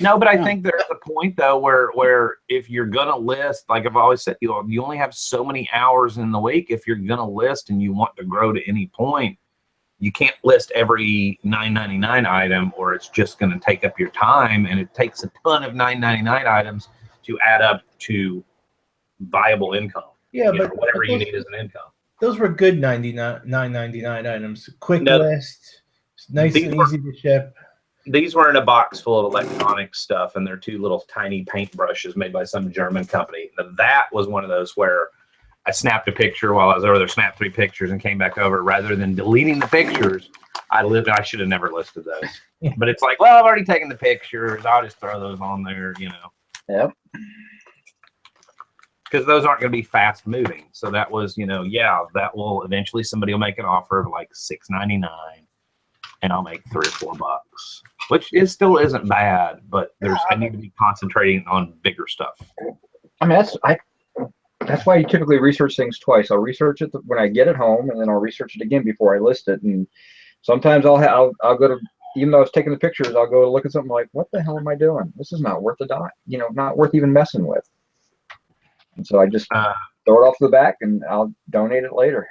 No, but I think there's a point though where if you're gonna list, like I've always said, you only have so many hours in the week. If you're gonna list and you want to grow to any point, you can't list every $9.99 item, or it's just gonna take up your time, and it takes a ton of $9.99 items to add up to viable income. Yeah, but whatever you need as an income. Those were good $9.99 items. Quick list, nice and easy to ship. These were in a box full of electronic stuff, and they're two little tiny paint brushes made by some German company. Now, that was one of those where I snapped a picture while I was over there, snapped 3 pictures, and came back over. Rather than deleting the pictures, I should have never listed those. But it's like, well, I've already taken the pictures. I'll just throw those on there, Yep. Because those aren't going to be fast moving. So that was, that will eventually somebody will make an offer of like $6.99, and I'll make $3 or $4, which still isn't bad. But I need to be concentrating on bigger stuff. I mean, that's why you typically research things twice. I'll research it when I get it home, and then I'll research it again before I list it. And sometimes I'll go to, even though I was taking the pictures, I'll go to look at something like, what the hell am I doing? This is not worth the dot, not worth even messing with. And so I just throw it off the back, and I'll donate it later.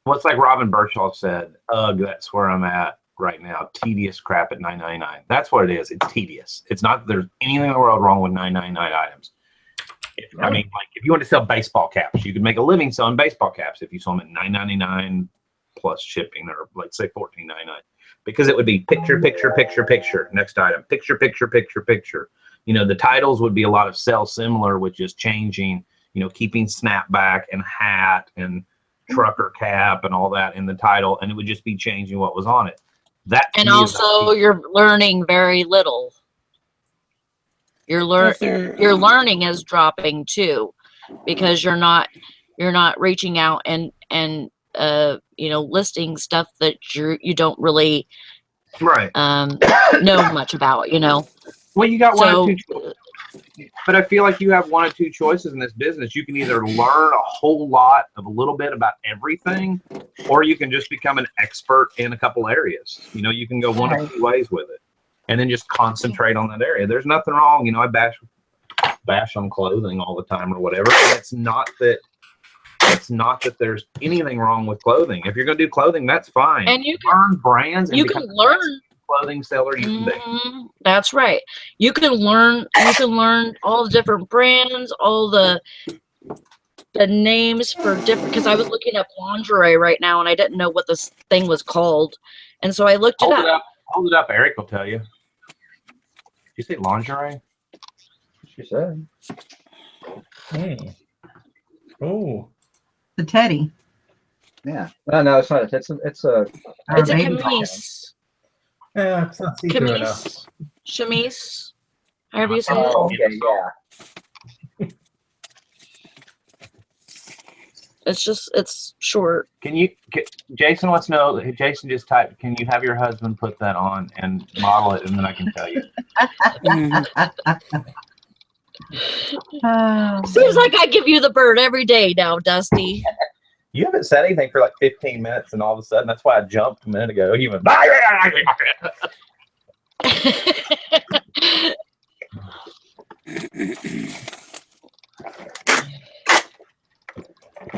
Well, it's like Robin Birchall said, ugh, that's where I'm at right now. Tedious crap at $9.99. That's what it is. It's tedious. It's not that there's anything in the world wrong with $9.99 items. I mean, like if you want to sell baseball caps, you could make a living selling baseball caps if you sold them at $9.99 plus shipping, or like say $14.99, because it would be picture, picture, picture, picture. Next item, picture, picture, picture, picture. The titles would be a lot of sell similar, with just changing, keeping snapback and hat and trucker cap and all that in the title, and it would just be changing what was on it. And also you're learning very little. Your learning is dropping too, because you're not reaching out and listing stuff that you don't really know much about, Well, you got one or two choices. But I feel like you have one or two choices in this business. You can either learn a whole lot of a little bit about everything, or you can just become an expert in a couple areas. You can go one of 2 ways with it, and then just concentrate on that area. There's nothing wrong. I bash on clothing all the time or whatever. And it's not that there's anything wrong with clothing. If you're going to do clothing, that's fine. And you can learn brands. And you can learn clothing seller you can be. That's right. You can learn all the different brands, all the names for different, because I was looking up lingerie right now and I didn't know what this thing was called, and so I looked it up. Hold it up. Eric will tell you. Did you say lingerie? She said. Oh, the teddy. Yeah. No, it's not. It's a camise. Yeah, it's not see-through enough. Chemise. However you say it. Yeah. It's short. Jason wants to know, Jason just typed, can you have your husband put that on and model it, and then I can tell you. Seems like I give you the bird every day now, Dusty. You haven't said anything for like 15 minutes, and all of a sudden, that's why I jumped a minute ago. You went,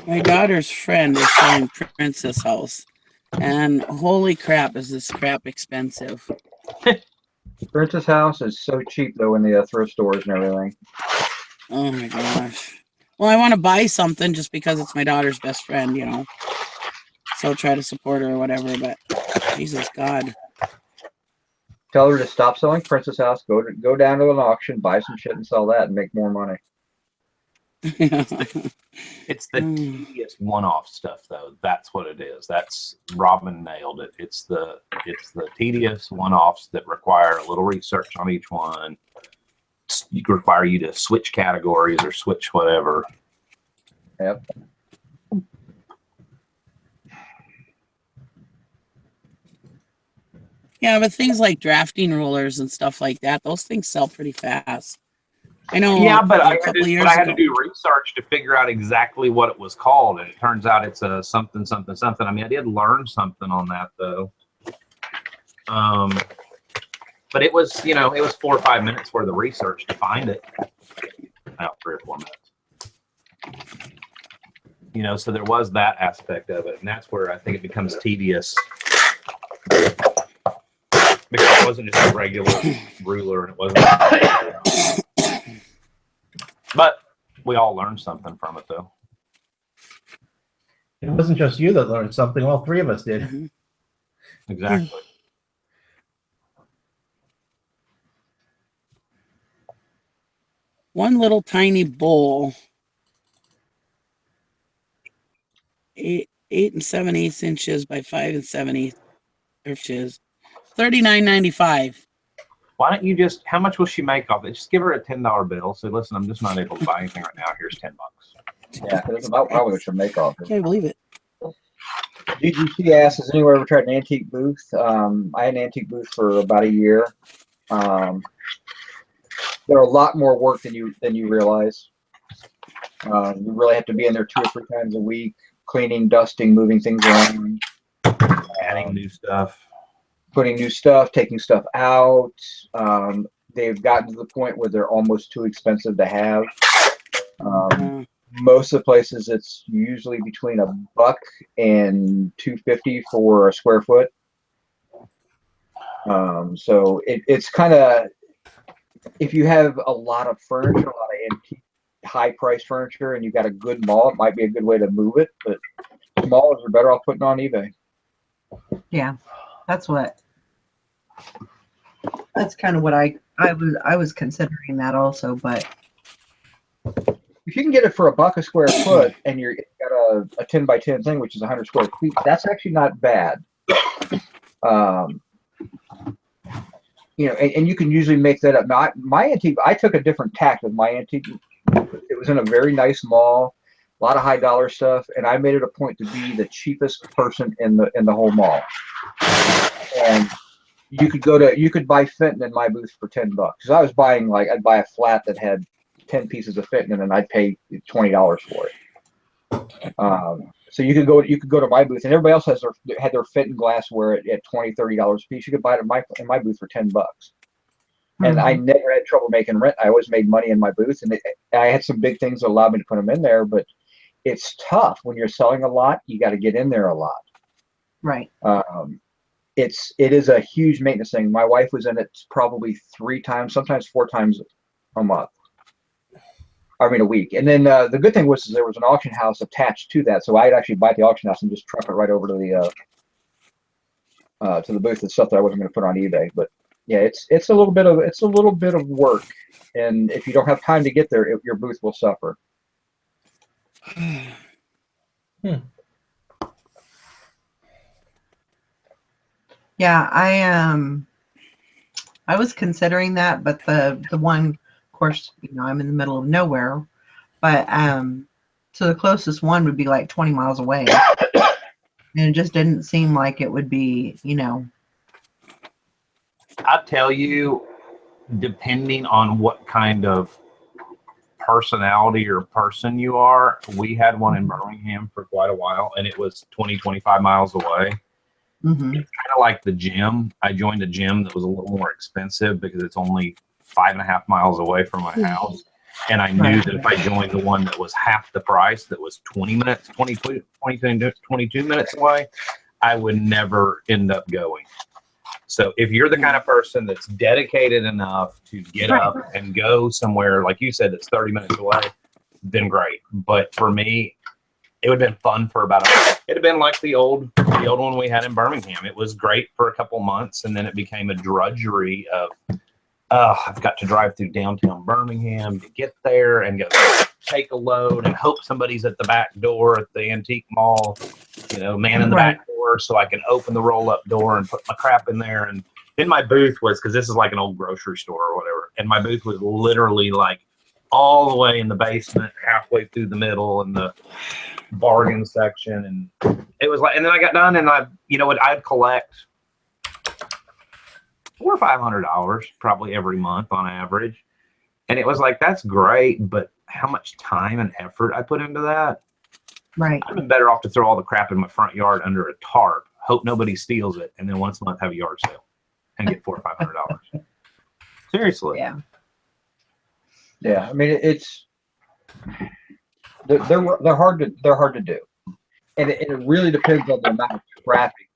My daughter's friend is selling Princess House, and holy crap, is this crap expensive. Princess House is so cheap though in the thrift stores and everything. Oh my gosh. Well, I want to buy something just because it's my daughter's best friend, you know. So try to support her or whatever, but Jesus God. Tell her to stop selling Princess House, go down to an auction, buy some shit and sell that and make more money. It's the tedious one-off stuff though. That's what it is. That's Robin nailed it. It's the tedious one-offs that require a little research on each one. You require you to switch categories or switch whatever. Yep. Yeah, but things like drafting rollers and stuff like that, those things sell pretty fast. I know. Yeah, but I had ago. to do research to figure out exactly what it was called, and it turns out it's a something, something, something. I mean, I did learn something on that though. But it was, you know, it was 4 or 5 minutes worth of research to find it. About 3 or 4 minutes. You know, so there was that aspect of it, and that's where I think it becomes tedious. Because it wasn't just a regular ruler, and it wasn't. But we all learned something from it, though. It wasn't just you that learned something. All 3 of us did. Mm-hmm. Exactly. One little tiny bowl, 8 7/8 inches by 5 7/8 inches, $39.95. Why don't you just? How much will she make off it? Just give her a $10 bill. Say, listen, I'm just not able to buy anything right now. Here's $10. Yeah, that's about probably what she'll make off it. Can't believe it. GGC asks, has anyone ever tried an antique booth? I had an antique booth for about a year. They're a lot more work than you realize. You really have to be in there 2 or 3 times a week, cleaning, dusting, moving things around, Adding new stuff, putting new stuff, taking stuff out. They've gotten to the point where they're almost too expensive to have. Most of the places, it's usually between $1 and $2.50 for a square foot. So it's kind of, if you have a lot of furniture, a lot of antique, high-priced furniture, and you've got a good mall, it might be a good way to move it. But smalls are better off putting on eBay. Yeah, that's kind of what I was considering that also. But if you can get it for $1 a square foot, and you've got a 10 by 10 thing, which is 100 square feet, that's actually not bad. You know, and you can usually make that up. Now, my antique, I took a different tack with my antique. It was in a very nice mall, a lot of high dollar stuff, and I made it a point to be the cheapest person in the whole mall. And you could buy Fenton in my booth for $10 because I was buying, like, I'd buy a flat that had 10 pieces of Fenton and I'd pay $20 for it. So you could go to my booth, and everybody else had their Fenton glassware at $20, $30 a piece. You could buy it in my booth for $10. And I never had trouble making rent. I always made money in my booth, and I had some big things that allowed me to put them in there. But it's tough when you're selling a lot. You got to get in there a lot. Right. It is a huge maintenance thing. My wife was in it probably 3 times, sometimes 4 times a month. I mean, a week. And then the good thing was there was an auction house attached to that, so I'd actually buy the auction house and just truck it right over to the booth and stuff that I wasn't going to put on eBay. But yeah, it's a little bit of work, and if you don't have time to get there, your booth will suffer. Yeah, I was considering that, but the one, of course, you know, I'm in the middle of nowhere, but so the closest one would be like 20 miles away, and it just didn't seem like it would be, you know. I tell you, depending on what kind of personality or person you are, we had one in Birmingham for quite a while, and it was 20, 25 miles away. It's kind of like the gym. I joined a gym that was a little more expensive because it's only 5.5 miles away from my house. And I knew that if I joined the one that was half the price, that was 22 minutes away, I would never end up going. So if you're the kind of person that's dedicated enough to get up and go somewhere, like you said, that's 30 minutes away, then great. But for me, it would have been fun for it'd have been like the old one we had in Birmingham. It was great for a couple months, and then it became a drudgery of, I've got to drive through downtown Birmingham to get there and go take a load and hope somebody's at the back door at the antique mall, man in the back door so I can open the roll-up door and put my crap in there. And in my booth was, because this is like an old grocery store or whatever, and my booth was literally like all the way in the basement, halfway through the middle in the bargain section. And it was like, and then I got done and I'd collect $400 or $500 probably every month on average. And it was like, that's great, but how much time and effort I put into that. Right. I've been better off to throw all the crap in my front yard under a tarp, hope nobody steals it, and then once a month have a yard sale and get $400 or $500. Seriously. Yeah. Yeah. I mean, they're hard to do, and it really depends on the amount of traffic.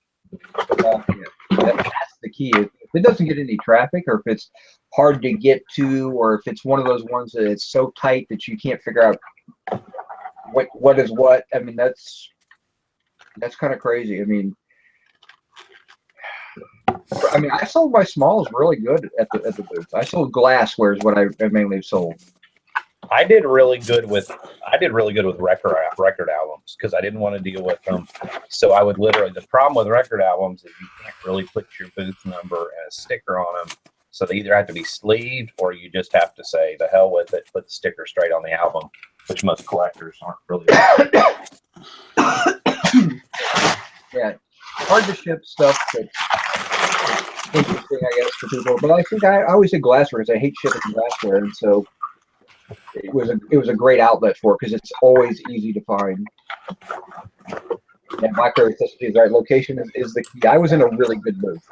That's the key. If it doesn't get any traffic, or if it's hard to get to, or if it's one of those ones that it's so tight that you can't figure out what is what. I mean, that's kind of crazy. I mean, I sold my smalls really good at the booth. I sold glassware is what I mainly sold. I did really good with record albums because I didn't want to deal with them. So I would the problem with record albums is you can't really put your booth number and a sticker on them. So they either have to be sleeved or you just have to say the hell with it, put the sticker straight on the album, which most collectors aren't really. Yeah, hard to ship stuff that's interesting, I guess, for people. But I think I always did glassware because I hate shipping glassware, and so it was a great outlet for it because it's always easy to find. Yeah, Blackberry necessity is right. Location is the key. I was in a really good booth.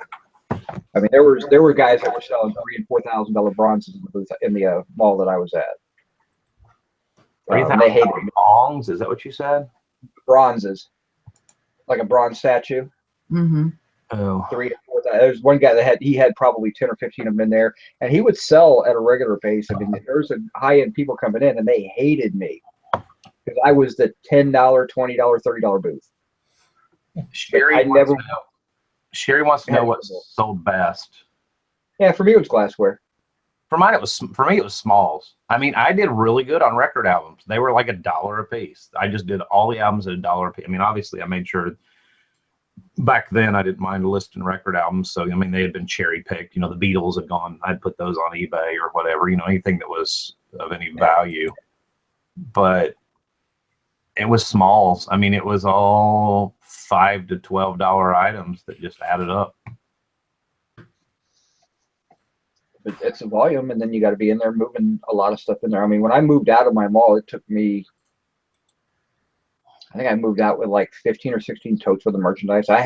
I mean, there were guys that were selling $3,000 and $4,000 bronzes in the booth in the mall that I was at. They hated me. Bongs? Is that what you said? Bronzes, like a bronze statue. Mm-hmm. Oh. 3,000 to 4,000. There's one guy that had probably 10 or 15 of them in there, and he would sell at a regular pace. I mean, there's a high-end people coming in, and they hated me because I was the $10, $20, $30 booth. Sherry wants to know what sold best. Yeah, for me it was glassware. For me it was smalls. I mean, I did really good on record albums. They were like $1 a piece. I just did all the albums at $1 a piece. I mean, obviously I made sure back then I didn't mind listing record albums. So I mean, they had been cherry picked. The Beatles had gone. I'd put those on eBay or whatever. Anything that was of any value. But it was smalls. I mean, it was all $5 to $12 items that just added up. It's a volume, and then you got to be in there moving a lot of stuff in there. I mean, when I moved out of my mall, it took me, I think I moved out with like 15 or 16 totes worth of merchandise. I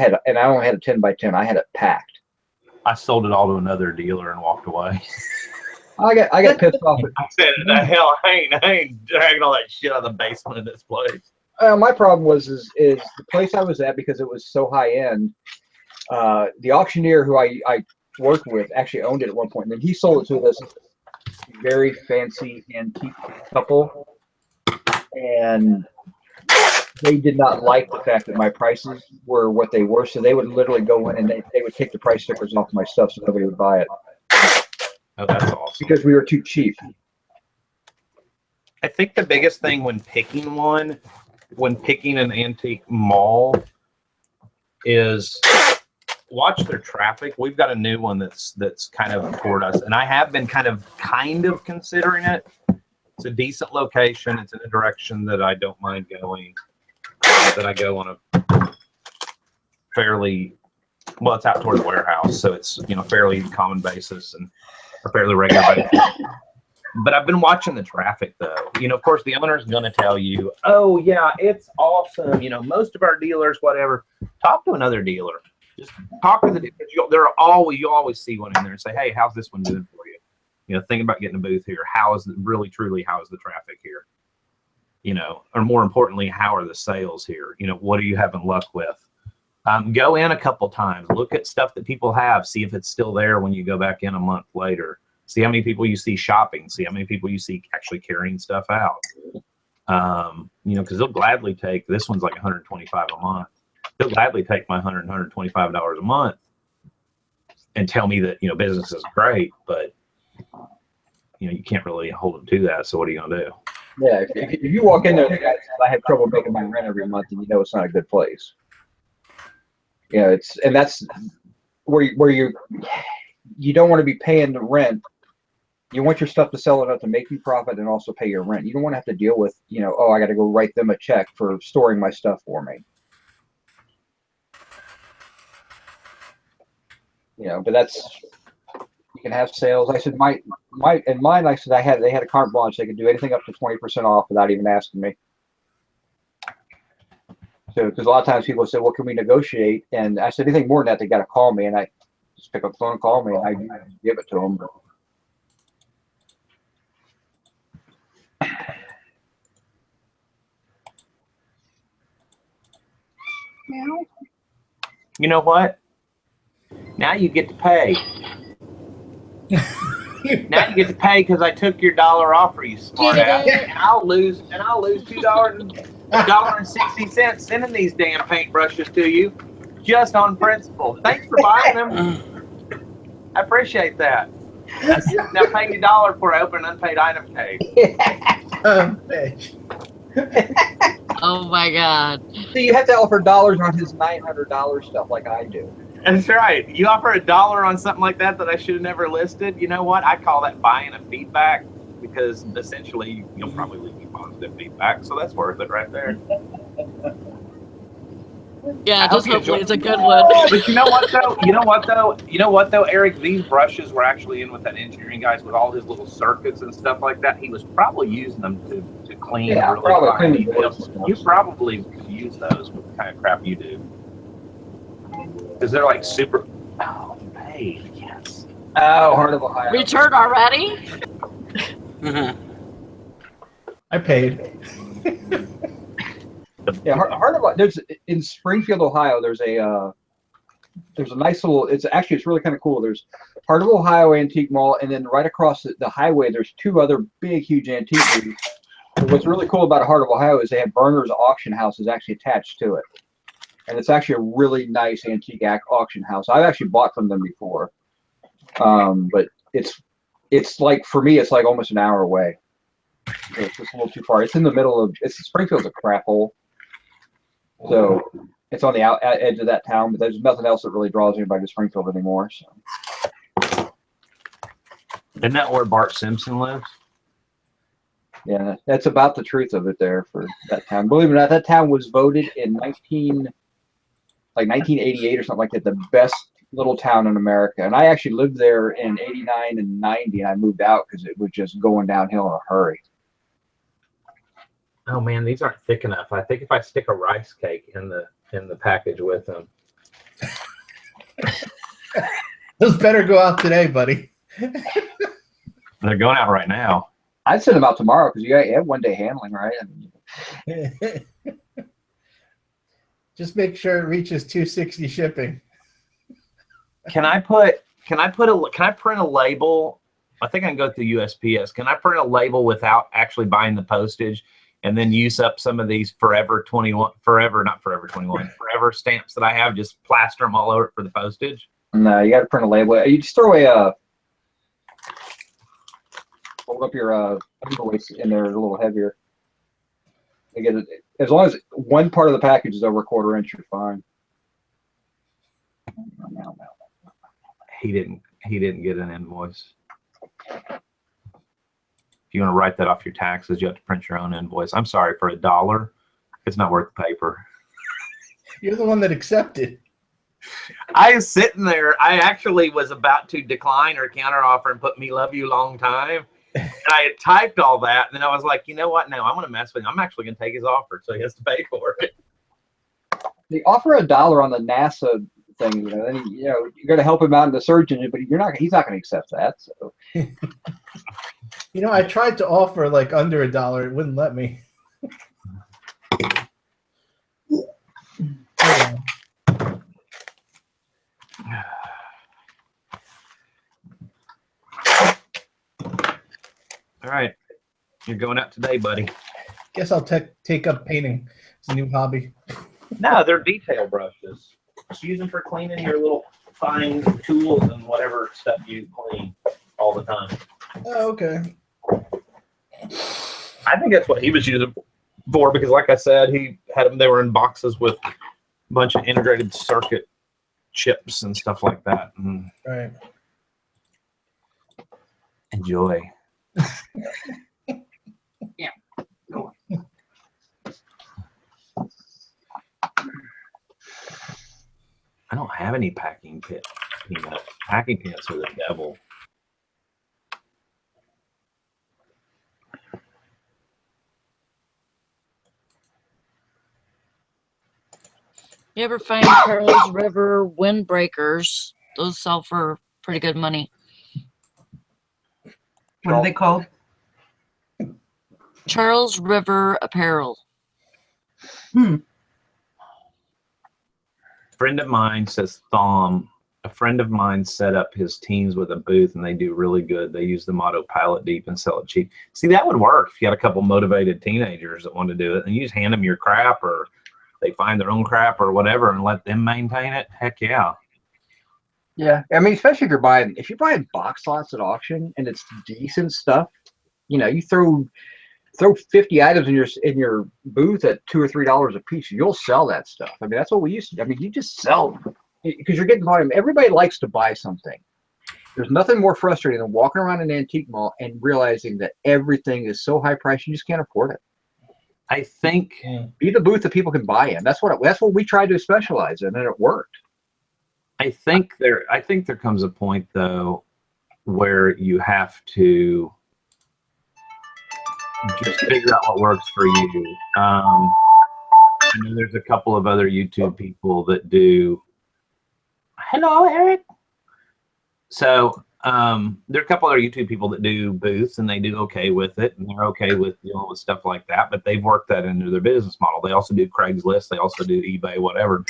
only had a 10 by 10. I had it packed. I sold it all to another dealer and walked away. I got pissed off. I said, "The hell, I ain't dragging all that shit out of the basement of this place." My problem was the place I was at, because it was so high end. The auctioneer who I worked with actually owned it at one point, and then he sold it to this very fancy antique couple, and they did not like the fact that my prices were what they were, so they would literally go in and they would take the price stickers off my stuff so nobody would buy it. Oh, that's awesome. Because we were too cheap. I think the biggest thing when picking an antique mall is watch their traffic. We've got a new one that's kind of toward us, and I have been kind of considering it. It's a decent location. It's in a direction that I don't mind going. That I go on a fairly it's out toward the warehouse, so it's fairly common basis and a fairly regular basis. But I've been watching the traffic though. Of course, the owner's going to tell you, "Oh yeah, it's awesome. Most of our dealers, whatever." Talk to another dealer. Just talk to the dealers. You always see one in there and say, "Hey, how's this one doing for you? Think about getting a booth here. How is the traffic here? Or more importantly, how are the sales here? What are you having luck with? Go in a couple times, look at stuff that people have, see if it's still there when you go back in a month later. See how many people you see shopping, see how many people you see actually carrying stuff out. Because they'll gladly take, this one's like $125 a month. They'll gladly take my $125 a month and tell me that, business is great, but you can't really hold them to that. So what are you gonna do? Yeah, if you walk in there, and the guy says, I have trouble making my rent every month, and it's not a good place. That's where you don't want to be paying the rent. You want your stuff to sell enough to make you profit and also pay your rent. You don't want to have to deal with, I got to go write them a check for storing my stuff for me. But you can have sales. I said mine. I said they had a carte blanche. They could do anything up to 20% off without even asking me. So, because a lot of times people say, "Well, can we negotiate?" And I said, anything more than that, they got to call me, and I just pick up the phone and call me, and I give it to them. But you know what? Now you get to pay. Now you get to pay because I took your dollar offer, you smart ass. And I'll lose $2.60 sending these damn paintbrushes to you, just on principle. Thanks for buying them. I appreciate that. Now pay me $1 before I open an unpaid item case. Oh my God! So you have to offer dollars on his $900 stuff, like I do. That's right. You offer $1 on something like that I should have never listed. You know what? I call that buying a feedback, because essentially you'll probably leave me positive feedback. So that's worth it right there. Yeah, just hopefully it's a good one. But you know what though, Eric? These brushes were actually in with that engineering guys with all his little circuits and stuff like that. He was probably using them to clean. Yeah, really fine. You probably use those with the kind of crap you do. Because they're like super. Oh, paid. Yes. Oh, Heart of Ohio. Return already? I paid. Yeah, Heart of Ohio. There's in Springfield, Ohio. There's a nice little. It's really kind of cool. There's Heart of Ohio Antique Mall, and then right across the highway, there's two other big, huge antique booths. What's really cool about Heart of Ohio is they have Berners auction houses actually attached to it. And it's actually a really nice antique auction house. I've actually bought from them before, but it's like, for me, it's like almost an hour away. So it's just a little too far. It's in the middle of. Springfield's a crap hole, so it's on the edge of that town. But there's nothing else that really draws anybody to Springfield anymore. So. Isn't that where Bart Simpson lives? Yeah, that's about the truth of it there for that town. Believe it or not, that town was voted in 1988 or something like that, the best little town in America. And I actually lived there in 89 and 90, and I moved out because it was just going downhill in a hurry. Oh man, these aren't thick enough. I think if I stick a rice cake in the package with them. Those better go out today, buddy. They're going out right now. I'd send them out tomorrow because you have 1 day handling, right? Just make sure it reaches 260 shipping. Can I print a label? I think I can go through USPS. Can I print a label without actually buying the postage, and then use up some of these Forever stamps that I have, just plaster them all over it for the postage? No, you got to print a label. You just throw hold up your invoice in there a little heavier. You get it, as long as one part of the package is over 1/4 inch, you're fine. He didn't get an invoice. If you want to write that off your taxes, you have to print your own invoice. I'm sorry, for $1, it's not worth the paper. You're the one that accepted. I was sitting there. I actually was about to decline her counteroffer and put "me love you long time." And I had typed all that, and then I was like, you know what? No, I'm going to mess with him. I'm actually going to take his offer, so he has to pay for it. They offer $1 on the NASA thing, then you're going to help him out in the search engine, but he's not going to accept that. So, I tried to offer like under $1, it wouldn't let me. You're going out today, buddy. Guess I'll take up painting. It's a new hobby. No, they're detail brushes. Just use them for cleaning your little fine tools and whatever stuff you clean all the time. Oh, okay. I think that's what he was using for because, like I said, he had them. They were in boxes with a bunch of integrated circuit chips and stuff like that. Right. Enjoy. Yeah. I don't have any packing peanuts. Packing peanuts are the devil. You ever find Charles River windbreakers? Those sell for pretty good money. What are they called? Charles River Apparel. Friend of mine says Thom. A friend of mine set up his teens with a booth, and they do really good. They use the motto "Pilot Deep" and sell it cheap. See, that would work if you had a couple motivated teenagers that want to do it, and you just hand them your crap, or they find their own crap or whatever, and let them maintain it. Heck yeah. Yeah, I mean, especially if you're buying box lots at auction and it's decent stuff, you know, you throw 50 items in your booth at $2 or $3 a piece, you'll sell that stuff. I mean, that's what we used to. I mean, you just sell because you're getting volume. Everybody likes to buy something. There's nothing more frustrating than walking around an antique mall and realizing that everything is so high priced you just can't afford it. I think be the booth that people can buy in. That's what we tried to specialize in, and it worked. I think there comes a point though where you have to just figure out what works for you. I know there's a couple of other YouTube people that do. Hello, Eric. So there are a couple other YouTube people that do booths, and they do okay with it, and they're okay with dealing with stuff like that. But they've worked that into their business model. They also do Craigslist. They also do eBay, whatever.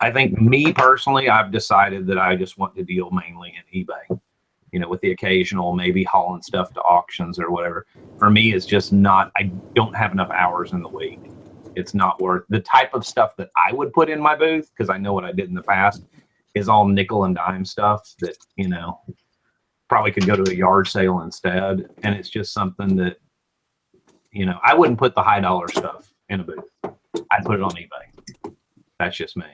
I think me personally, I've decided that I just want to deal mainly in eBay. You know, with the occasional maybe hauling stuff to auctions or whatever. For me, it's just not. I don't have enough hours in the week. It's not worth the type of stuff that I would put in my booth, because I know what I did in the past is all nickel and dime stuff that, you know, probably could go to a yard sale instead. And it's just something that, you know, I wouldn't put the high dollar stuff in a booth. I'd put it on eBay. That's just me.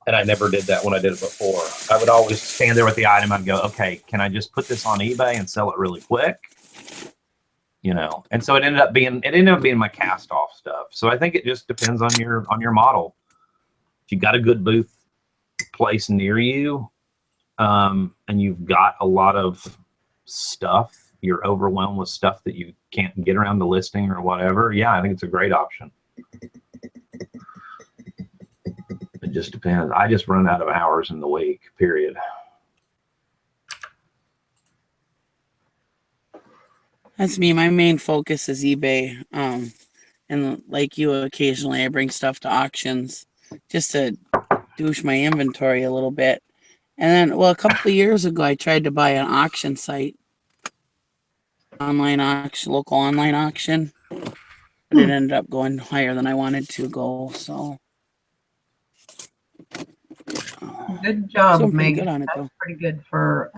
And I never did that when I did it before. I would always stand there with the item. I'd go, okay, can I just put this on eBay and sell it really quick? You know, and so it ended up being my cast off stuff. So I think it just depends on your model. If you got a good booth place near you, and you've got a lot of stuff, you're overwhelmed with stuff that you can't get around the listing or whatever. Yeah, I think it's a great option. It just depends. I just run out of hours in the week, period. That's me. My main focus is eBay. And like you, occasionally I bring stuff to auctions just to douche my inventory a little bit. And then, well, a couple of years ago, I tried to buy an auction site, local online auction, but it ended up going higher than I wanted to go. So, good job, so Megan. Good on it, That's pretty good for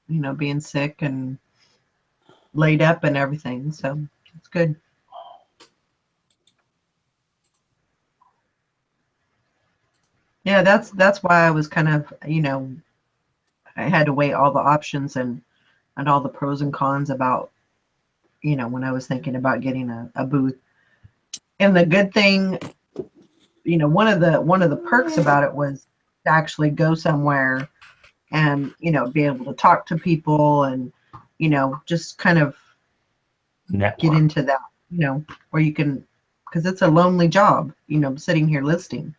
you know, being sick and laid up and everything. So it's good. Yeah, that's why I was kind of, you know, I had to weigh all the options and all the pros and cons about, you know, when I was thinking about getting a booth. And the good thing, you know, one of the perks about it was to actually go somewhere and, you know, be able to talk to people and, you know, just kind of Network. Get into that, you know, where you can, because it's a lonely job, you know, sitting here listing.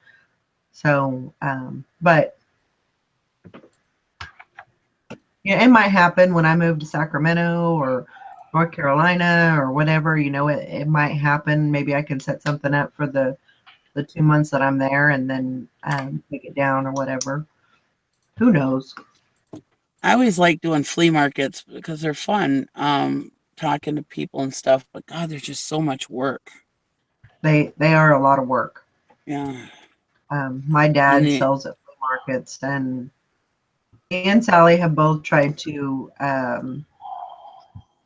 So, but yeah, it might happen when I move to Sacramento or North Carolina or whatever, you know, it might happen. Maybe I can set something up for the 2 months that I'm there and then take it down or whatever. Who knows? I always like doing flea markets because they're fun. Talking to people and stuff, but God, there's just so much work. They are a lot of work. Yeah. My dad sells at flea markets, and me and Sally have both tried to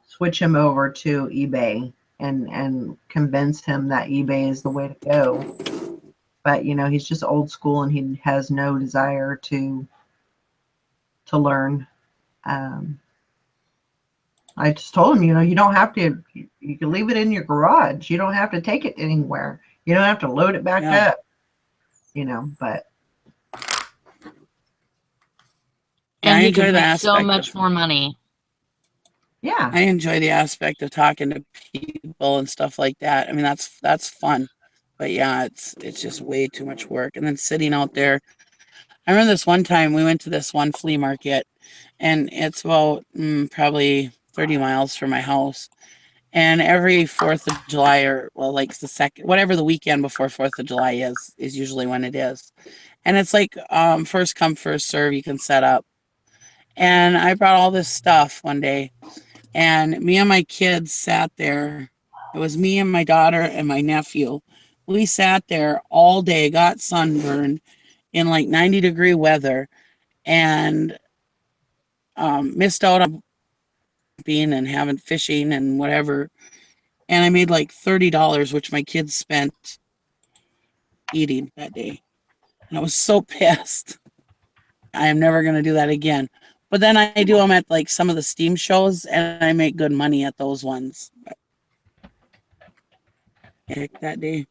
switch him over to eBay and convince him that eBay is the way to go. But he's just old school, and he has no desire to learn. I just told him, you don't have to. You can leave it in your garage. You don't have to take it anywhere. You don't have to load it back up. But and he could make so much more money. Yeah, I enjoy the aspect of talking to people and stuff like that. I mean, that's fun, but yeah, it's just way too much work. And then sitting out there. I remember this one time we went to this one flea market, and it's about probably 30 miles from my house. And every 4th of July, or well, like the second, whatever the weekend before 4th of July is usually when it is. And it's like first come, first serve. You can set up. And I brought all this stuff one day, and me and my kids sat there. It was me and my daughter and my nephew. We sat there all day, got sunburned in like 90-degree weather, and missed out on being and having fishing and whatever. And I made like $30, which my kids spent eating that day. And I was so pissed. I am never going to do that again. But then I do them at like some of the Steam shows, and I make good money at those ones. Heck, that day.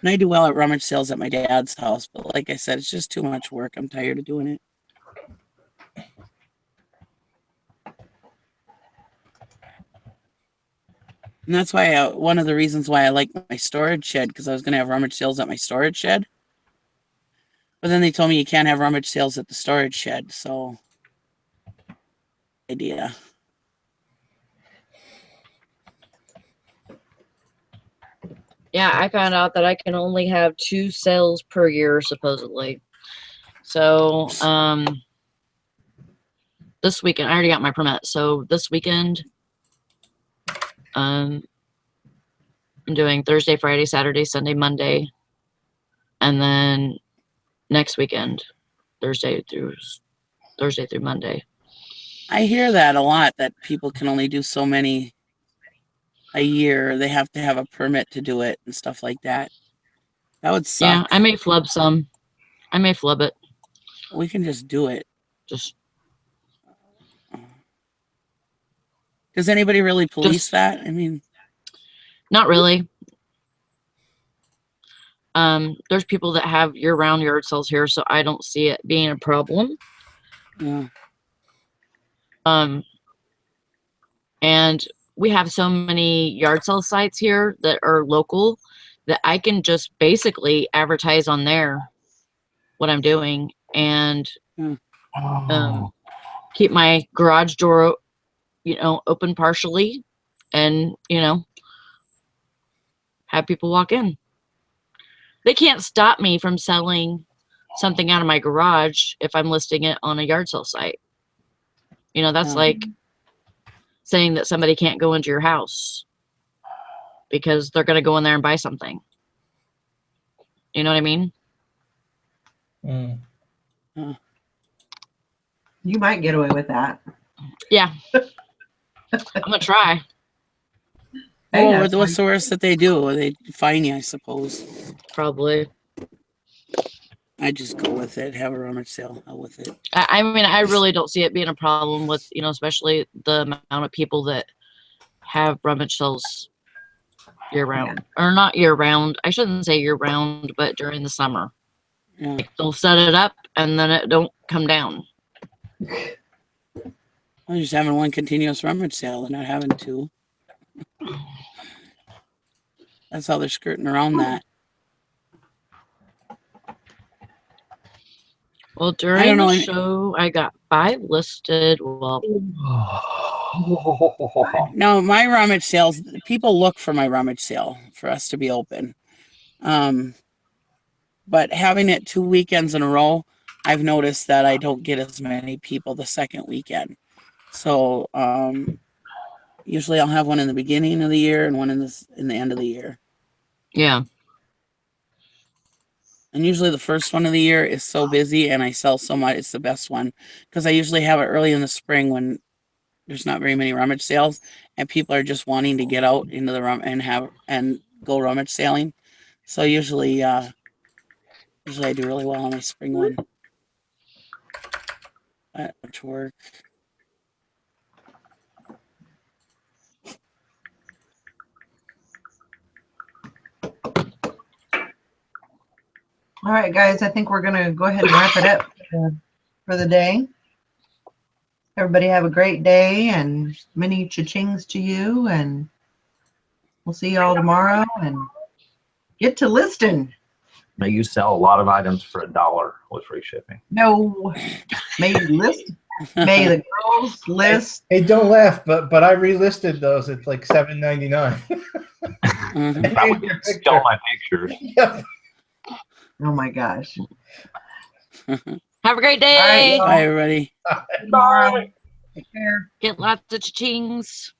And I do well at rummage sales at my dad's house, but like I said, it's just too much work. I'm tired of doing it. And that's why one of the reasons why I like my storage shed, because I was going to have rummage sales at my storage shed. But then they told me you can't have rummage sales at the storage shed. So, idea. Yeah, I found out that I can only have 2 sales per year, supposedly. So, this weekend, I already got my permit. So this weekend, I'm doing Thursday, Friday, Saturday, Sunday, Monday. And then next weekend, Thursday through Monday. I hear that a lot, that people can only do so many a year. They have to have a permit to do it and stuff like that. That would suck. Yeah, I may flub some. I may flub it. We can just do it. Does anybody really police that? I mean, not really. There's people that have year-round yard sales here, so I don't see it being a problem. Yeah. And we have so many yard sale sites here that are local that I can just basically advertise on there what I'm doing and keep my garage door, open partially, and have people walk in. They can't stop me from selling something out of my garage if I'm listing it on a yard sale site. That's like saying that somebody can't go into your house because they're going to go in there and buy something. You know what I mean? You might get away with that. Yeah. I'm going to try. Hey, what's the worst that they do? They fine you, I suppose. Probably. I just go with it. Have a rummage sale. Hell with it. I mean, I really don't see it being a problem with, especially the amount of people that have rummage sales year round. Or not year round. I shouldn't say year round, but during the summer. Yeah. Like, they'll set it up and then it don't come down. I'm just having one continuous rummage sale and not having two. That's how they're skirting around that. Well, during the show, I got 5 listed. Well, no, my rummage sales, people look for my rummage sale for us to be open. But having it 2 weekends in a row, I've noticed that I don't get as many people the second weekend. So usually I'll have one in the beginning of the year and one in the end of the year. Yeah. And usually the first one of the year is so busy and I sell so much. It's the best one because I usually have it early in the spring when there's not very many rummage sales and people are just wanting to get out into the and go rummage sailing. So usually I do really well on my spring one. Much work. All right, guys, I think we're going to go ahead and wrap it up for the day. Everybody have a great day and many cha-chings to you. And we'll see you all tomorrow and get to listing. May you sell a lot of items for $1 with free shipping. No, may the girls list. Hey, don't laugh, but I relisted those at like $7.99. Probably stole my pictures. Yep. Oh my gosh. Have a great day. All right, bye, everybody. Bye. Take care. Get lots of cha-chings.